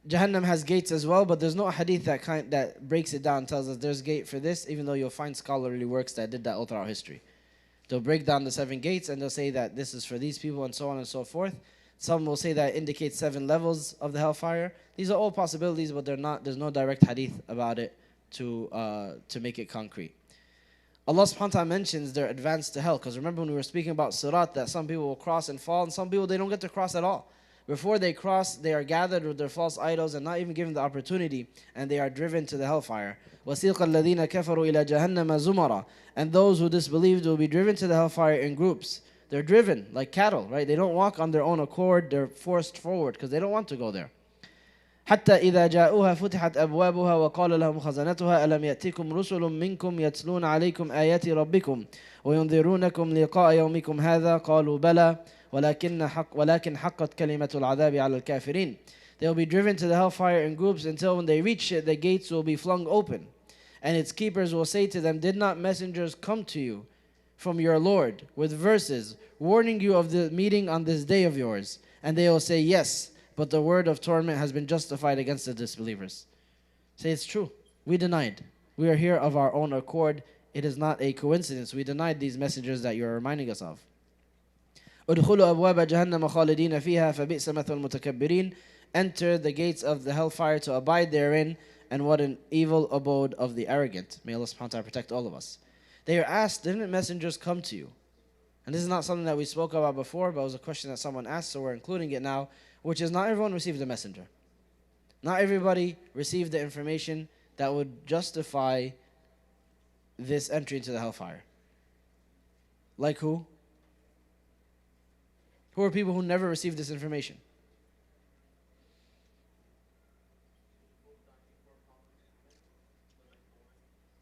Speaker 1: Jahannam has gates as well, but there's no hadith that breaks it down and tells us there's gate for this, even though you'll find scholarly works that did that all throughout history. They'll break down the 7 gates and they'll say that this is for these people and so on and so forth. Some will say that it indicates 7 levels of the hellfire. These are all possibilities, but there's no direct hadith about it to make it concrete. Allah subhanahu wa ta'ala mentions their advance to hell, because remember when we were speaking about sirat, that some people will cross and fall, and some people they don't get to cross at all. Before they cross, they are gathered with their false idols and not even given the opportunity, and they are driven to the hellfire. وَسِيقَ الَّذِينَ كَفَرُوا إِلَى جَهَنَّمَ زُمَرًا. And those who disbelieved will be driven to the hellfire in groups. They're driven like cattle, right? They don't walk on their own accord. They're forced forward because they don't want to go there. حتى إذا جاءوها فتحت أبوابها وقال لهم خزنتها ألم يأتكم رسل منكم يتلون عليكم آيات ربكم وينذرونكم لقاء يومكم هذا قالوا بلى ولكن حقت كلمة العذاب على الكافرين. They'll be driven to the hellfire in groups until when they reach it, the gates will be flung open. And its keepers will say to them, did not messengers come to you from your Lord with verses warning you of the meeting on this day of yours? And they will say, yes, but the word of torment has been justified against the disbelievers. Say, it's true. We denied. We are here of our own accord. It is not a coincidence. We denied these messengers that you're reminding us of. ادخلوا أبواب جهنم خالدين فيها فبئس مثوى المتكبرين. Enter the gates of the hellfire to abide therein, and what an evil abode of the arrogant. May Allah subhanahu wa ta'ala protect all of us. They are asked, didn't messengers come to you? And this is not something that we spoke about before, but it was a question that someone asked, so we're including it now, which is not everyone received the messenger. Not everybody received the information that would justify this entry into the hellfire. Like who? Who are people who never received this information?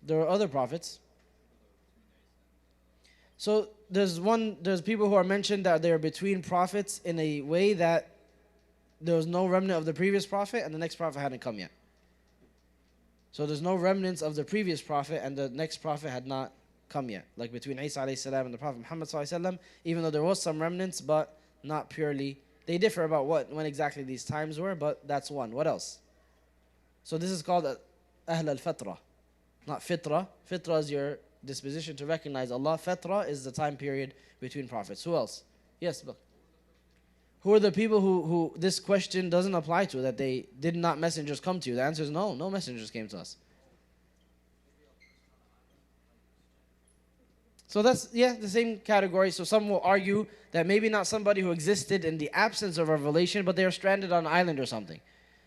Speaker 1: There are other prophets. So there's people who are mentioned that they are between prophets in a way that there was no remnant of the previous prophet and the next prophet hadn't come yet. So there's no remnants of the previous prophet, and the next prophet had not come yet. Like between Isa alayhi salam and the Prophet Muhammad sallallahu alayhi wasallam, even though there was some remnants, but not purely. They differ about when exactly these times were, but that's one. What else? So this is called Ahl al-Fatra. Not Fitra. Fitra is your disposition to recognize Allah. Fatra is the time period between prophets. Who else? Yes, look. Who are the people who this question doesn't apply to, that they did not messengers come to you? The answer is no, no messengers came to us. So that's, the same category. So some will argue that maybe not somebody who existed in the absence of revelation, but they are stranded on an island or something.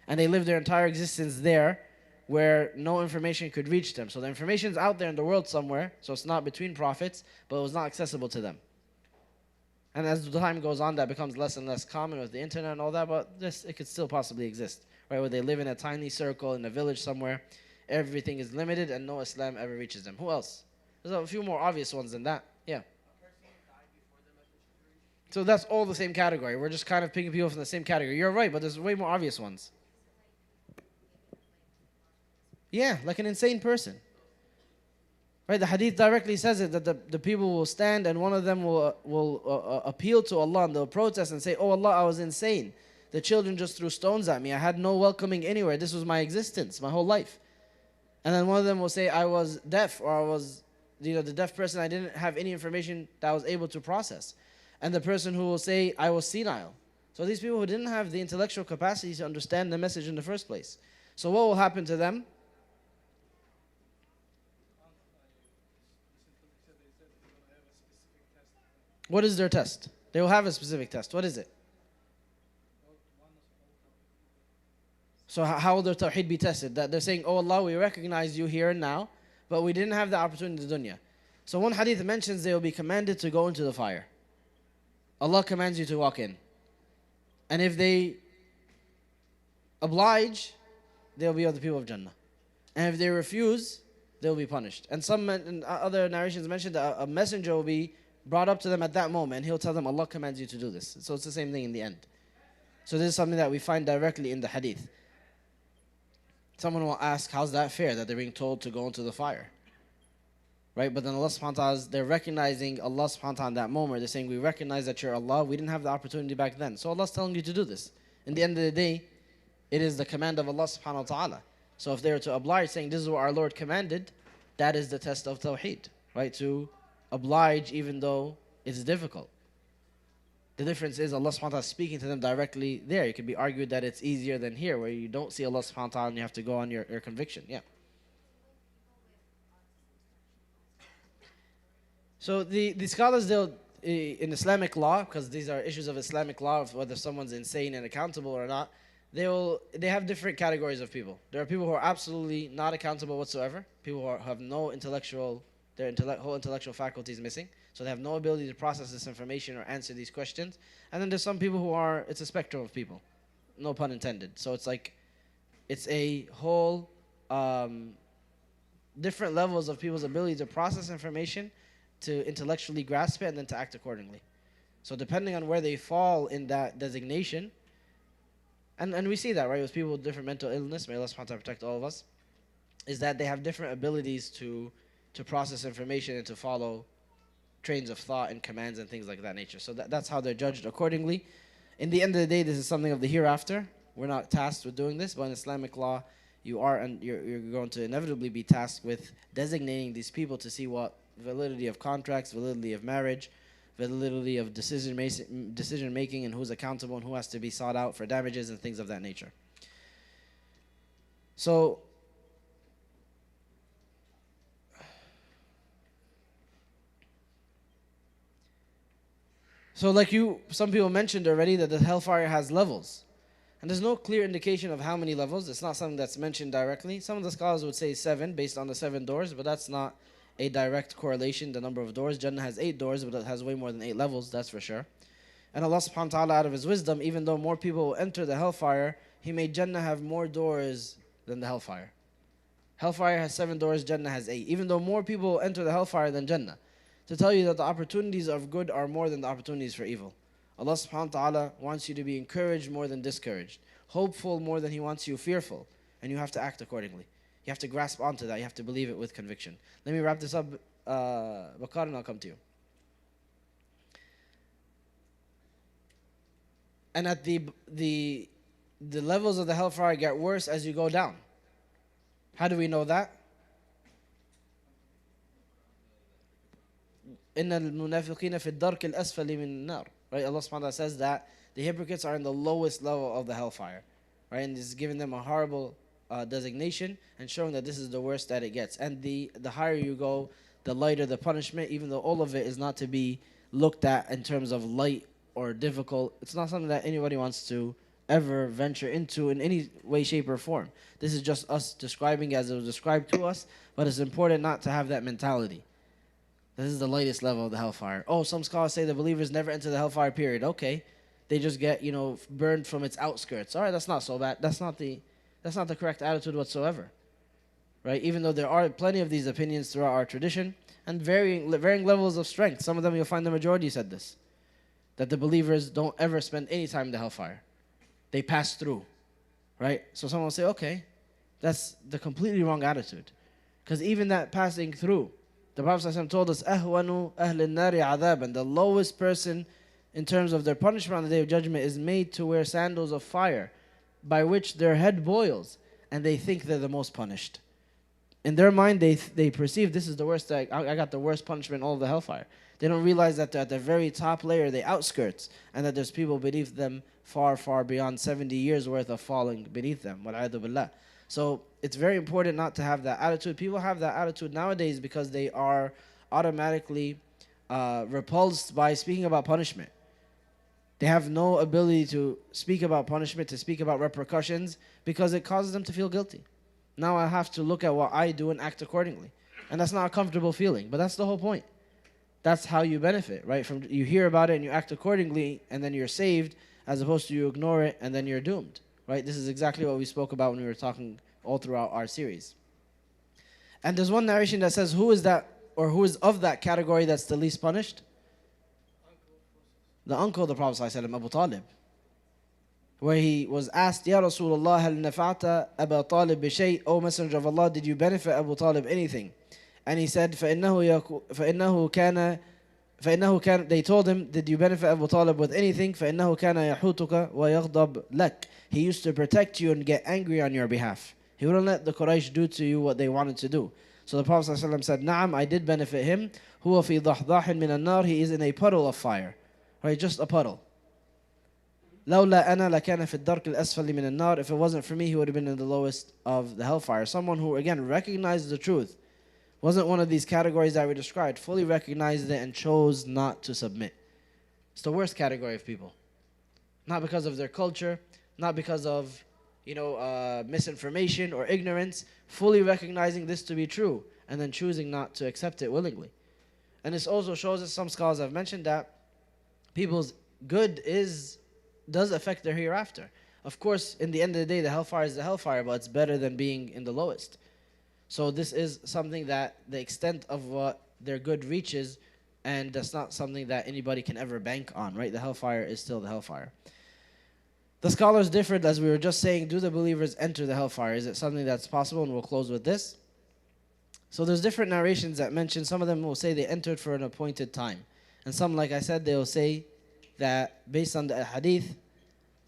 Speaker 1: And they live their entire existence there where no information could reach them. So the information is out there in the world somewhere, so it's not between prophets, but it was not accessible to them. And as the time goes on, that becomes less and less common with the internet and all that, but it could still possibly exist, right? Where they live in a tiny circle in a village somewhere, everything is limited and no Islam ever reaches them. Who else? There's a few more obvious ones than that. Yeah. So that's all the same category. We're just kind of picking people from the same category. You're right, but there's way more obvious ones. Yeah, like an insane person. Right, the hadith directly says it, that the people will stand and one of them will appeal to Allah and they'll protest and say, "Oh Allah, I was insane. The children just threw stones at me. I had no welcoming anywhere. This was my existence, my whole life." And then one of them will say, "I was deaf," or "I was, the deaf person, I didn't have any information that I was able to process." And the person who will say, "I was senile." So these people who didn't have the intellectual capacity to understand the message in the first place. So what will happen to them? What is their test? They will have a specific test. What is it? So how will their tawheed be tested? That they're saying, "Oh Allah, we recognize you here and now, but we didn't have the opportunity in the dunya." So one hadith mentions they will be commanded to go into the fire. Allah commands you to walk in. And if they oblige, they'll be of the people of Jannah. And if they refuse, they'll be punished. And some other narrations mentioned that a messenger will be brought up to them at that moment, and he'll tell them, "Allah commands you to do this." So it's the same thing in the end. So this is something that we find directly in the hadith. Someone will ask, how's that fair that they're being told to go into the fire? Right? But then Allah subhanahu wa ta'ala, they're recognizing Allah subhanahu wa ta'ala in that moment. They're saying, "We recognize that you're Allah. We didn't have the opportunity back then. So Allah's telling you to do this." In the end of the day, it is the command of Allah subhanahu wa ta'ala. So if they were to oblige, saying, "This is what our Lord commanded," that is the test of tawheed. Right? To oblige even though it's difficult. The difference is Allah subhanahu wa ta'ala is speaking to them directly there. It could be argued that it's easier than here, where you don't see Allah subhanahu wa ta'ala and you have to go on your conviction. Yeah. So the scholars, they'll in Islamic law, because these are issues of Islamic law, of whether someone's insane and accountable or not, they have different categories of people. There are people who are absolutely not accountable whatsoever. People who have no intellectual, whole intellectual faculties missing, so they have no ability to process this information or answer these questions. And then there's some people who are, it's a spectrum of people, no pun intended. So it's like, it's a whole different levels of people's ability to process information, to intellectually grasp it, and then to act accordingly. So depending on where they fall in that designation, and we see that, right, with people with different mental illness, may Allah subhanahu wa ta'ala protect all of us, is that they have different abilities to process information and to follow trains of thought and commands and things like that nature. So that's how they're judged accordingly. In the end of the day, this is something of the hereafter. We're not tasked with doing this, but in Islamic law, you are, and you're going to inevitably be tasked with designating these people to see what validity of contracts, validity of marriage, validity of decision making, and who's accountable and who has to be sought out for damages and things of that nature. So like some people mentioned already, that the hellfire has levels. And there's no clear indication of how many levels. It's not something that's mentioned directly. Some of the scholars would say 7 based on the 7 doors, but that's not a direct correlation, the number of doors. Jannah has 8 doors, but it has way more than 8 levels, that's for sure. And Allah subhanahu wa ta'ala, out of His wisdom, even though more people will enter the hellfire, He made Jannah have more doors than the hellfire. Hellfire has 7 doors, Jannah has 8. Even though more people will enter the hellfire than Jannah. To tell you that the opportunities of good are more than the opportunities for evil. Allah subhanahu wa ta'ala wants you to be encouraged more than discouraged, hopeful more than He wants you fearful, and you have to act accordingly. You have to grasp onto that. You have to believe it with conviction. Let me wrap this up, Bakar, and I'll come to you. And at the levels of the hellfire get worse as you go down. How do we know that? إِنَّ الْمُنَافِقِينَ فِي الدَّرْكِ الْأَسْفَلِ مِنَ النَّارِ. Right? Allah subhanahu wa ta'ala says that the hypocrites are in the lowest level of the hellfire. Right? And this is giving them a horrible designation and showing that this is the worst that it gets. And the higher you go, the lighter the punishment, even though all of it is not to be looked at in terms of light or difficult. It's not something that anybody wants to ever venture into in any way, shape, or form. This is just us describing as it was described to us, but it's important not to have that mentality. This is the lightest level of the hellfire. Oh, some scholars say the believers never enter the hellfire period. Okay. They just get, burned from its outskirts. All right, that's not so bad. That's not the correct attitude whatsoever. Right? Even though there are plenty of these opinions throughout our tradition and varying levels of strength. Some of them you'll find the majority said this. That the believers don't ever spend any time in the hellfire. They pass through. Right? So someone will say, okay, that's the completely wrong attitude. Because even that passing through, the Prophet ﷺ told us, أَهْوَنُ أَهْلِ النَّارِ عَذَابًا. The lowest person in terms of their punishment on the Day of Judgment is made to wear sandals of fire by which their head boils and they think they're the most punished. In their mind, they perceive this is the worst, I got the worst punishment in all of the hellfire. They don't realize that they're at the very top layer, the outskirts, and that there's people beneath them far, far beyond 70 years worth of falling beneath them. وَالْعِيَاذُ بِاللَّهِ. So it's very important not to have that attitude. People have that attitude nowadays because they are automatically repulsed by speaking about punishment. They have no ability to speak about punishment, to speak about repercussions, because it causes them to feel guilty. Now I have to look at what I do and act accordingly. And that's not a comfortable feeling, but that's the whole point. That's how you benefit, right? You hear about it and you act accordingly, and then you're saved, as opposed to you ignore it and then you're doomed. Right? This is exactly what we spoke about when we were talking all throughout our series. And there's one narration that says, who is that, or who is of that category that's the least punished? The uncle of the Prophet ﷺ, Abu Talib. Where he was asked, Ya Rasulullah, hal nafa'ta Abu Talib bishay? O Messenger of Allah, did you benefit Abu Talib anything? And he said, they told him, did you benefit Abu Talib with anything? فَإِنَّهُ كَانَ يَحُوتُكَ وَيَغْضَبْ لَكَ. He used to protect you and get angry on your behalf. He wouldn't let the Quraysh do to you what they wanted to do. So the Prophet ﷺ said, Na'am, I did benefit him. هُوَ فِي ضَحْضَاحٍ مِنَ النَّارِ. He is in a puddle of fire. Right, just a puddle. لَوْلَا أَنَا لَكَانَ فِي الدَّرْكِ الْأَسْفَلِ مِنَ النَّارِ. If it wasn't for me, he would have been in the lowest of the hellfire. Someone who, again, recognized the truth. Wasn't one of these categories that we described. Fully recognized it and chose not to submit. It's the worst category of people. Not because of their culture, not because of, misinformation or ignorance. Fully recognizing this to be true and then choosing not to accept it willingly. And this also shows us, some scholars have mentioned, that people's good does affect their hereafter. Of course, in the end of the day, the hellfire is the hellfire, but it's better than being in the lowest. So this is something that the extent of what their good reaches, and that's not something that anybody can ever bank on, right? The hellfire is still the hellfire. The scholars differed, as we were just saying, do the believers enter the hellfire? Is it something that's possible? And we'll close with this. So there's different narrations that mention, some of them will say they entered for an appointed time. And some, like I said, they will say that based on the hadith,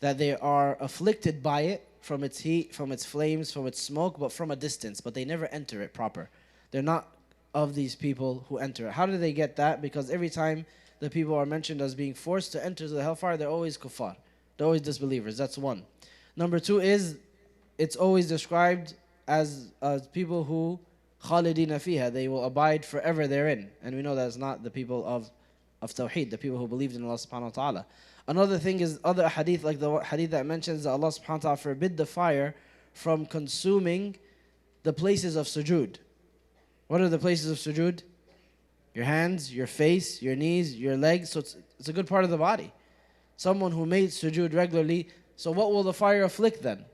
Speaker 1: that they are afflicted by it, from its heat, from its flames, from its smoke, but from a distance. But they never enter it proper. They're not of these people who enter it. How do they get that? Because every time the people are mentioned as being forced to enter the hellfire, they're always kuffar. They're always disbelievers. That's one. Number two is, it's always described as people who khalidina fiha. They will abide forever therein. And we know that's not the people of Tawheed, the people who believed in Allah subhanahu wa ta'ala. Another thing is other hadith, like the hadith that mentions that Allah subhanahu wa ta'ala forbid the fire from consuming the places of sujood. What are the places of sujood? Your hands, your face, your knees, your legs. So it's a good part of the body. Someone who made sujood regularly, so what will the fire afflict then?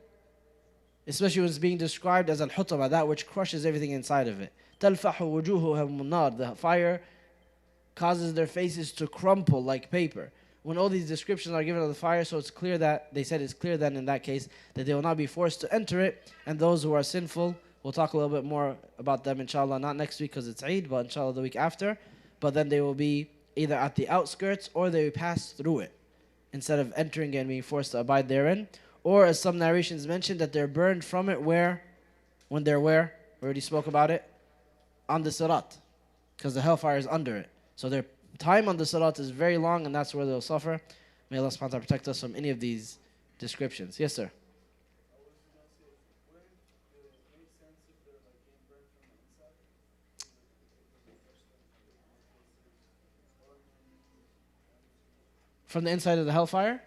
Speaker 1: Especially when it's being described as al-hutama, that which crushes everything inside of it. تَلْفَحُ وُجُوهُهُمُ النَّارِ. The fire causes their faces to crumple like paper. When all these descriptions are given of the fire, so it's clear that, they said it's clear then in that case, that they will not be forced to enter it, and those who are sinful We'll talk a little bit more about them, inshallah, not next week because it's Eid, but inshallah the week after. But then they will be either at the outskirts or they will pass through it instead of entering and being forced to abide therein. Or as some narrations mention, that they're burned from it where? When they're where? We already spoke about it. On the Sirat. Because the hellfire is under it. So their time on the Sirat is very long and that's where they'll suffer. May Allah subhanahu wa ta'ala protect us from any of these descriptions. Yes, sir. From the inside of the hellfire?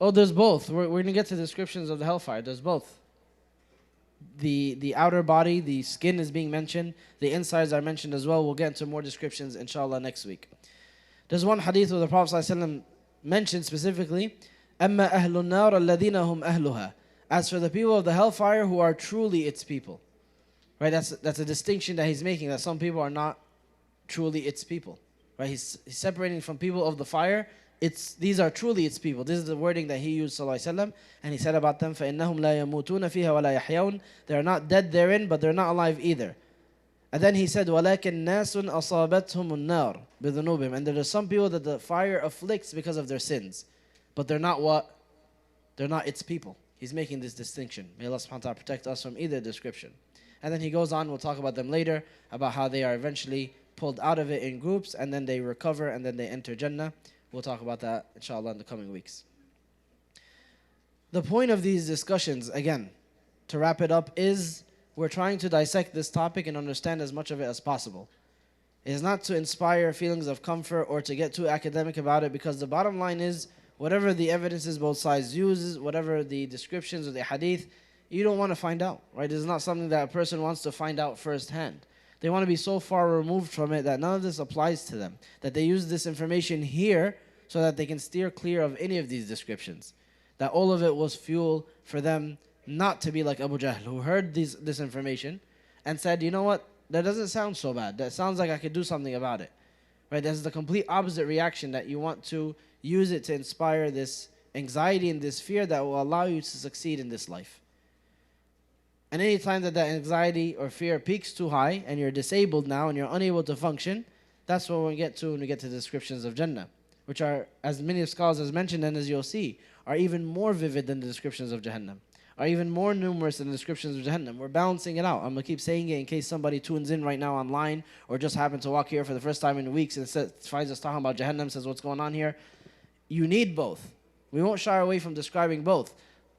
Speaker 1: Oh, there's both. We're going to get to descriptions of the hellfire. There's both. The outer body, the skin is being mentioned. The insides are mentioned as well. We'll get into more descriptions, inshallah, next week. There's one hadith where the Prophet ﷺ mentioned specifically, أَمَّا أَهْلُ النَّارَ الَّذِينَ هُمْ أَهْلُهَا. As for the people of the hellfire who are truly its people. Right, that's a distinction that he's making, that some people are not truly its people. Right, he's separating from people of the fire. These are truly its people. This is the wording that he used, sallallahu alaihi wasallam, and he said about them, فَإِنَّهُمْ لَا يَمُوتُونَ فِيهَا وَلَا يَحْيَوْنَ. They are not dead therein, but they're not alive either. And then he said, وَلَكِنْ نَاسٌ أَصَابَتْهُمُ النَّارُ بِذُنُوبِهِمْ. And there are some people that the fire afflicts because of their sins. But they're not what? They're not its people. He's making this distinction. May Allah subhanahu wa ta'ala protect us from either description. And then he goes on, we'll talk about them later, about how they are eventually pulled out of it in groups, and then they recover, and then they enter Jannah. We'll talk about that, inshallah, in the coming weeks. The point of these discussions, again, to wrap it up, is we're trying to dissect this topic and understand as much of it as possible. It is not to inspire feelings of comfort or to get too academic about it, because the bottom line is, whatever the evidences both sides uses, whatever the descriptions of the hadith, you don't want to find out, right? This is not something that a person wants to find out firsthand. They want to be so far removed from it that none of this applies to them, that they use this information here so that they can steer clear of any of these descriptions. That all of it was fuel for them not to be like Abu Jahl, who heard this information and said, you know what, that doesn't sound so bad. That sounds like I could do something about it. Right? That's the complete opposite reaction, that you want to use it to inspire this anxiety and this fear that will allow you to succeed in this life. And any time that anxiety or fear peaks too high and you're disabled now and you're unable to function, that's what we'll get to when we get to the descriptions of Jannah, which are, as many of scholars has mentioned and as you'll see, are even more vivid than the descriptions of Jahannam, are even more numerous than the descriptions of Jahannam. We're balancing it out. I'm going to keep saying it in case somebody tunes in right now online or just happened to walk here for the first time in weeks and finds us talking about Jahannam, says what's going on here. You need both. We won't shy away from describing both.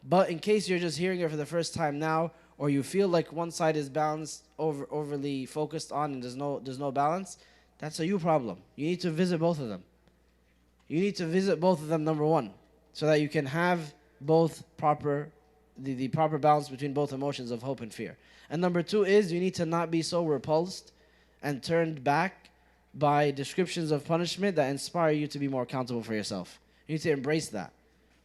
Speaker 1: But in case you're just hearing it for the first time now, or you feel like one side is balanced, overly focused on, and there's no balance, that's a you problem. You need to visit both of them. You need to visit both of them, number one, so that you can have both the proper balance between both emotions of hope and fear. And number two is you need to not be so repulsed and turned back by descriptions of punishment that inspire you to be more accountable for yourself. You need to embrace that.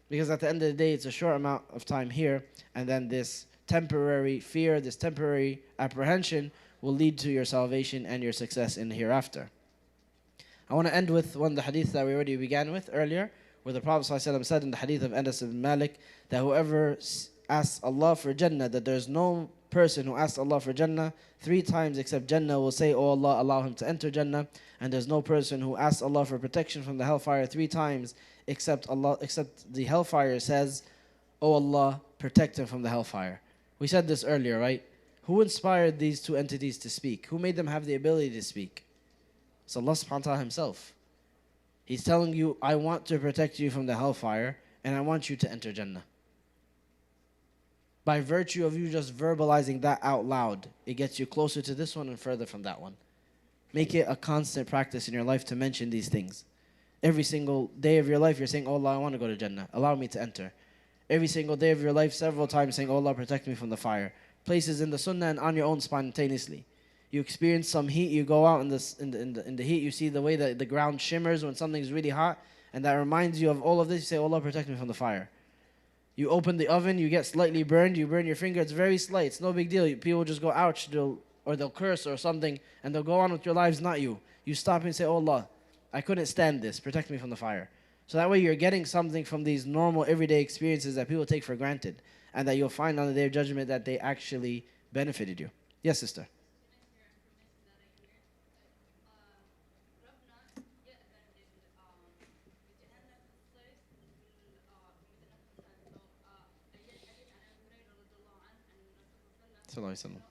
Speaker 1: Because at the end of the day, it's a short amount of time here, and then this temporary fear, this temporary apprehension will lead to your salvation and your success in the hereafter. I want to end with one of the hadith that we already began with earlier, where the Prophet ﷺ said in the hadith of Anas ibn Malik that whoever asks Allah for Jannah, that there's no person who asks Allah for Jannah 3 times except Jannah will say, oh Allah, allow him to enter Jannah. And there's no person who asks Allah for protection from the hellfire 3 times except the hellfire says, oh Allah, protect him from the hellfire. We said this earlier, right? Who inspired these 2 entities to speak? Who made them have the ability to speak? It's Allah subhanahu wa ta'ala himself. He's telling you, I want to protect you from the hellfire and I want you to enter Jannah. By virtue of you just verbalizing that out loud, it gets you closer to this one and further from that one. Make it a constant practice in your life to mention these things. Every single day of your life, you're saying, oh Allah, I want to go to Jannah. Allow me to enter. Every single day of your life, several times saying, oh Allah, protect me from the fire. Places in the sunnah and on your own spontaneously. You experience some heat, you go out in the heat, you see the way that the ground shimmers when something's really hot, and that reminds you of all of this. You say, oh Allah, protect me from the fire. You open the oven, you get slightly burned, you burn your finger, it's very slight, it's no big deal. People just go, ouch, or they'll curse or something, and they'll go on with your lives, not you. You stop and say, oh Allah, I couldn't stand this, protect me from the fire. So that way you're getting something from these normal everyday experiences that people take for granted. and that you'll find on the Day of Judgment that they actually benefited you. Yes, sister. Sallallahu Alaihi Wasallam.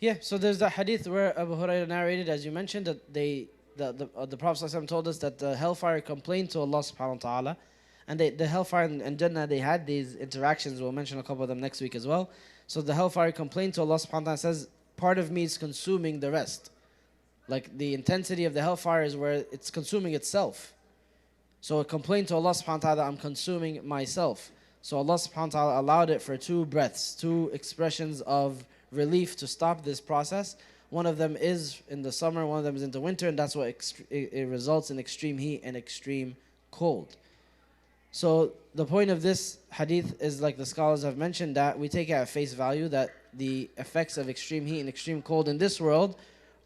Speaker 1: Yeah, so there's that hadith where Abu Hurairah narrated, as you mentioned, that the Prophet ﷺ told us that the hellfire complained to Allah subhanahu wa ta'ala. And the hellfire and Jannah, they had these interactions. We'll mention a couple of them next week as well. So the hellfire complained to Allah subhanahu wa ta'ala and says, part of me is consuming the rest. Like the intensity of the hellfire is where it's consuming itself. So it complained to Allah subhanahu wa ta'ala, I'm consuming myself. So Allah subhanahu wa ta'ala allowed it for 2 breaths, 2 expressions of relief to stop this process. One of them is in the summer, one of them is in the winter, and that's what it results in extreme heat and extreme cold. So the point of this hadith is, like the scholars have mentioned, that we take it at face value that the effects of extreme heat and extreme cold in this world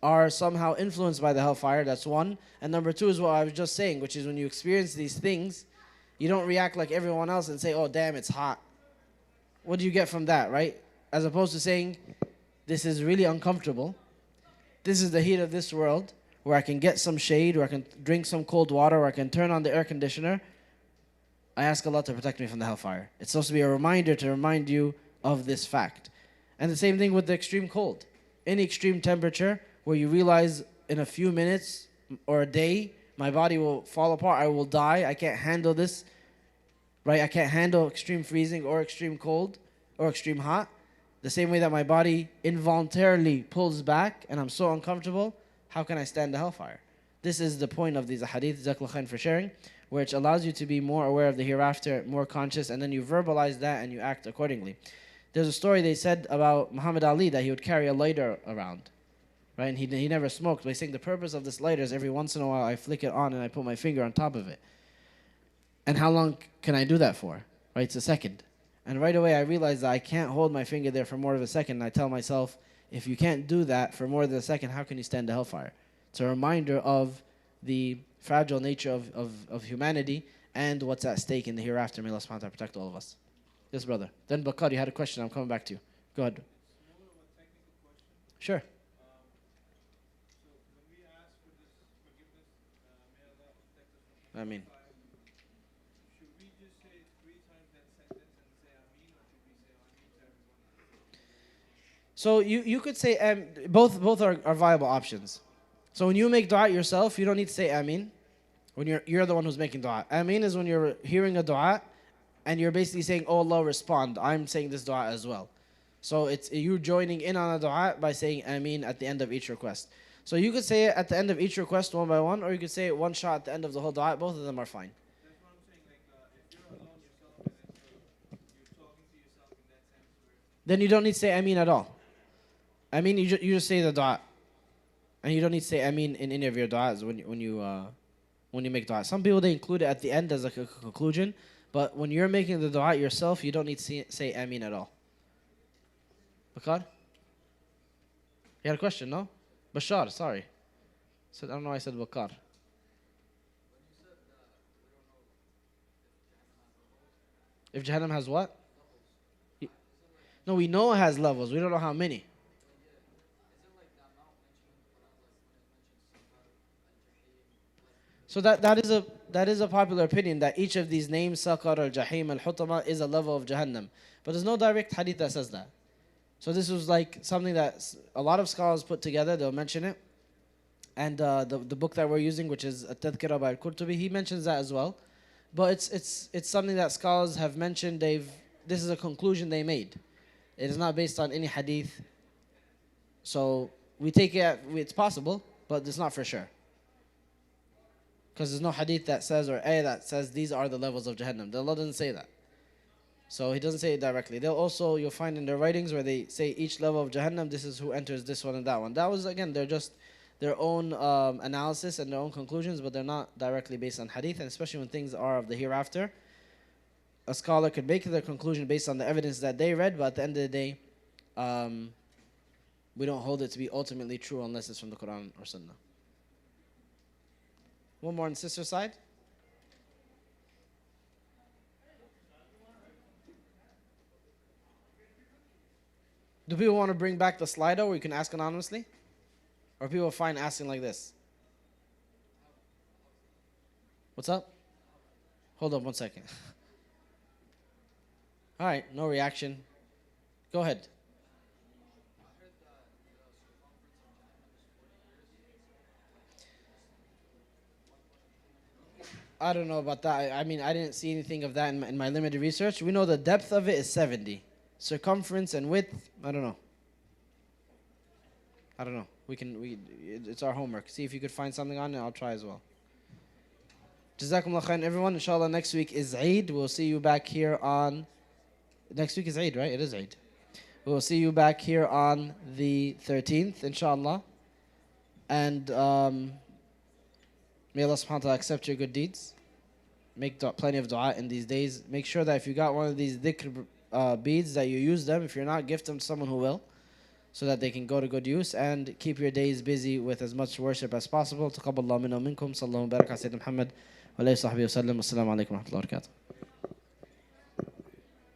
Speaker 1: are somehow influenced by the hellfire. That's one. And number 2 is what I was just saying, which is when you experience these things, you don't react like everyone else and say, oh damn, it's hot. What do you get from that, right? As opposed to saying, this is really uncomfortable. This is the heat of this world, where I can get some shade, where I can drink some cold water, where I can turn on the air conditioner. I ask Allah to protect me from the hellfire. It's supposed to be a reminder to remind you of this fact. And the same thing with the extreme cold. Any extreme temperature where you realize in a few minutes or a day, my body will fall apart, I will die, I can't handle this, right? I can't handle extreme freezing or extreme cold or extreme hot. The same way that my body involuntarily pulls back and I'm so uncomfortable, how can I stand the hellfire? This is the point of these hadith, Jazakallah khair for sharing, which allows you to be more aware of the hereafter, more conscious, and then you verbalize that and you act accordingly. There's a story they said about Muhammad Ali that he would carry a lighter around, right? And he never smoked. But he's saying the purpose of this lighter is every once in a while I flick it on and I put my finger on top of it. And how long can I do that for? Right? It's a second. And right away I realized that I can't hold my finger there for more than a second. And I tell myself, if you can't do that for more than a second, how can you stand the hellfire? It's a reminder of the fragile nature of humanity and what's at stake in the hereafter. May Allah subhanahu wa ta'ala protect all of us. Yes, brother. Then Bakar, you had a question. I'm coming back to you. Go ahead. Sure. I mean. Should we just say 3 times that sentence and say Ameen, or should we say Ameen to everyone? So you could say both are viable options. So when you make dua yourself, you don't need to say Ameen. When you're the one who's making dua. Ameen is when you're hearing a dua and you're basically saying, oh Allah, respond. I'm saying this dua as well. So it's you joining in on a dua by saying Ameen at the end of each request. So you could say it at the end of each request one by one, or you could say it one shot at the end of the whole dua. Both of them are fine. That's what I'm saying. Like, if you're alone yourself and you're talking to yourself in that sense, then you don't need to say Ameen at all. Ameen, you just say the dua. And you don't need to say Ameen in any of your du'as when you make dua. Some people, they include it at the end as like a conclusion. But when you're making the dua yourself, you don't need to say Ameen at all. Bakar? You had a question, no? Bashar, sorry. I don't know why I said Bakar. If Jahannam has what? No, we know it has levels. We don't know how many. So that is a popular opinion that each of these names, Saqar, Al-Jahim, Al-Hutama, is a level of Jahannam. But there's no direct hadith that says that. So this was like something that a lot of scholars put together. They'll mention it. And the book that we're using, which is At-Tadhkira by Al-Qurtubi, he mentions that as well. But it's something that scholars have mentioned. This is a conclusion they made. It is not based on any hadith. So we take it, it's possible, but it's not for sure. Because there's no hadith that says, or ayah that says, these are the levels of Jahannam. Allah doesn't say that. So He doesn't say it directly. You'll find in their writings where they say each level of Jahannam, this is who enters this one and that one. That was, again, they're just their own analysis and their own conclusions, but they're not directly based on hadith, and especially when things are of the hereafter. A scholar could make their conclusion based on the evidence that they read, but at the end of the day, we don't hold it to be ultimately true unless it's from the Quran or Sunnah. One more on the sister side. Do people want to bring back the Slido where you can ask anonymously? Or people find asking like this? What's up? Hold up 1 second. All right, no reaction. Go ahead. I don't know about that. I mean, I didn't see anything of that in my limited research. We know the depth of it is 70. Circumference and width, I don't know. It's our homework. See if you could find something on it. I'll try as well. Jazakumullah khairan, everyone. Inshallah, next week is Eid. We'll see you back here on... Next week is Eid, right? It is Eid. We'll see you back here on the 13th, inshallah. And may Allah subhanahu wa ta'ala accept your good deeds. Make plenty of dua in these days. Make sure that if you got one of these dhikr beads, that you use them. If you're not, gift them to someone who will, so that they can go to good use. And keep your days busy with as much worship as possible. Taqabbalallahu minna wa minkum. Sallallahu barak ala Sayyidina Muhammad wa alayhi wa sahbihi wa sallam. Assalamu alaikum wa rahmatullahi wa barakatuh.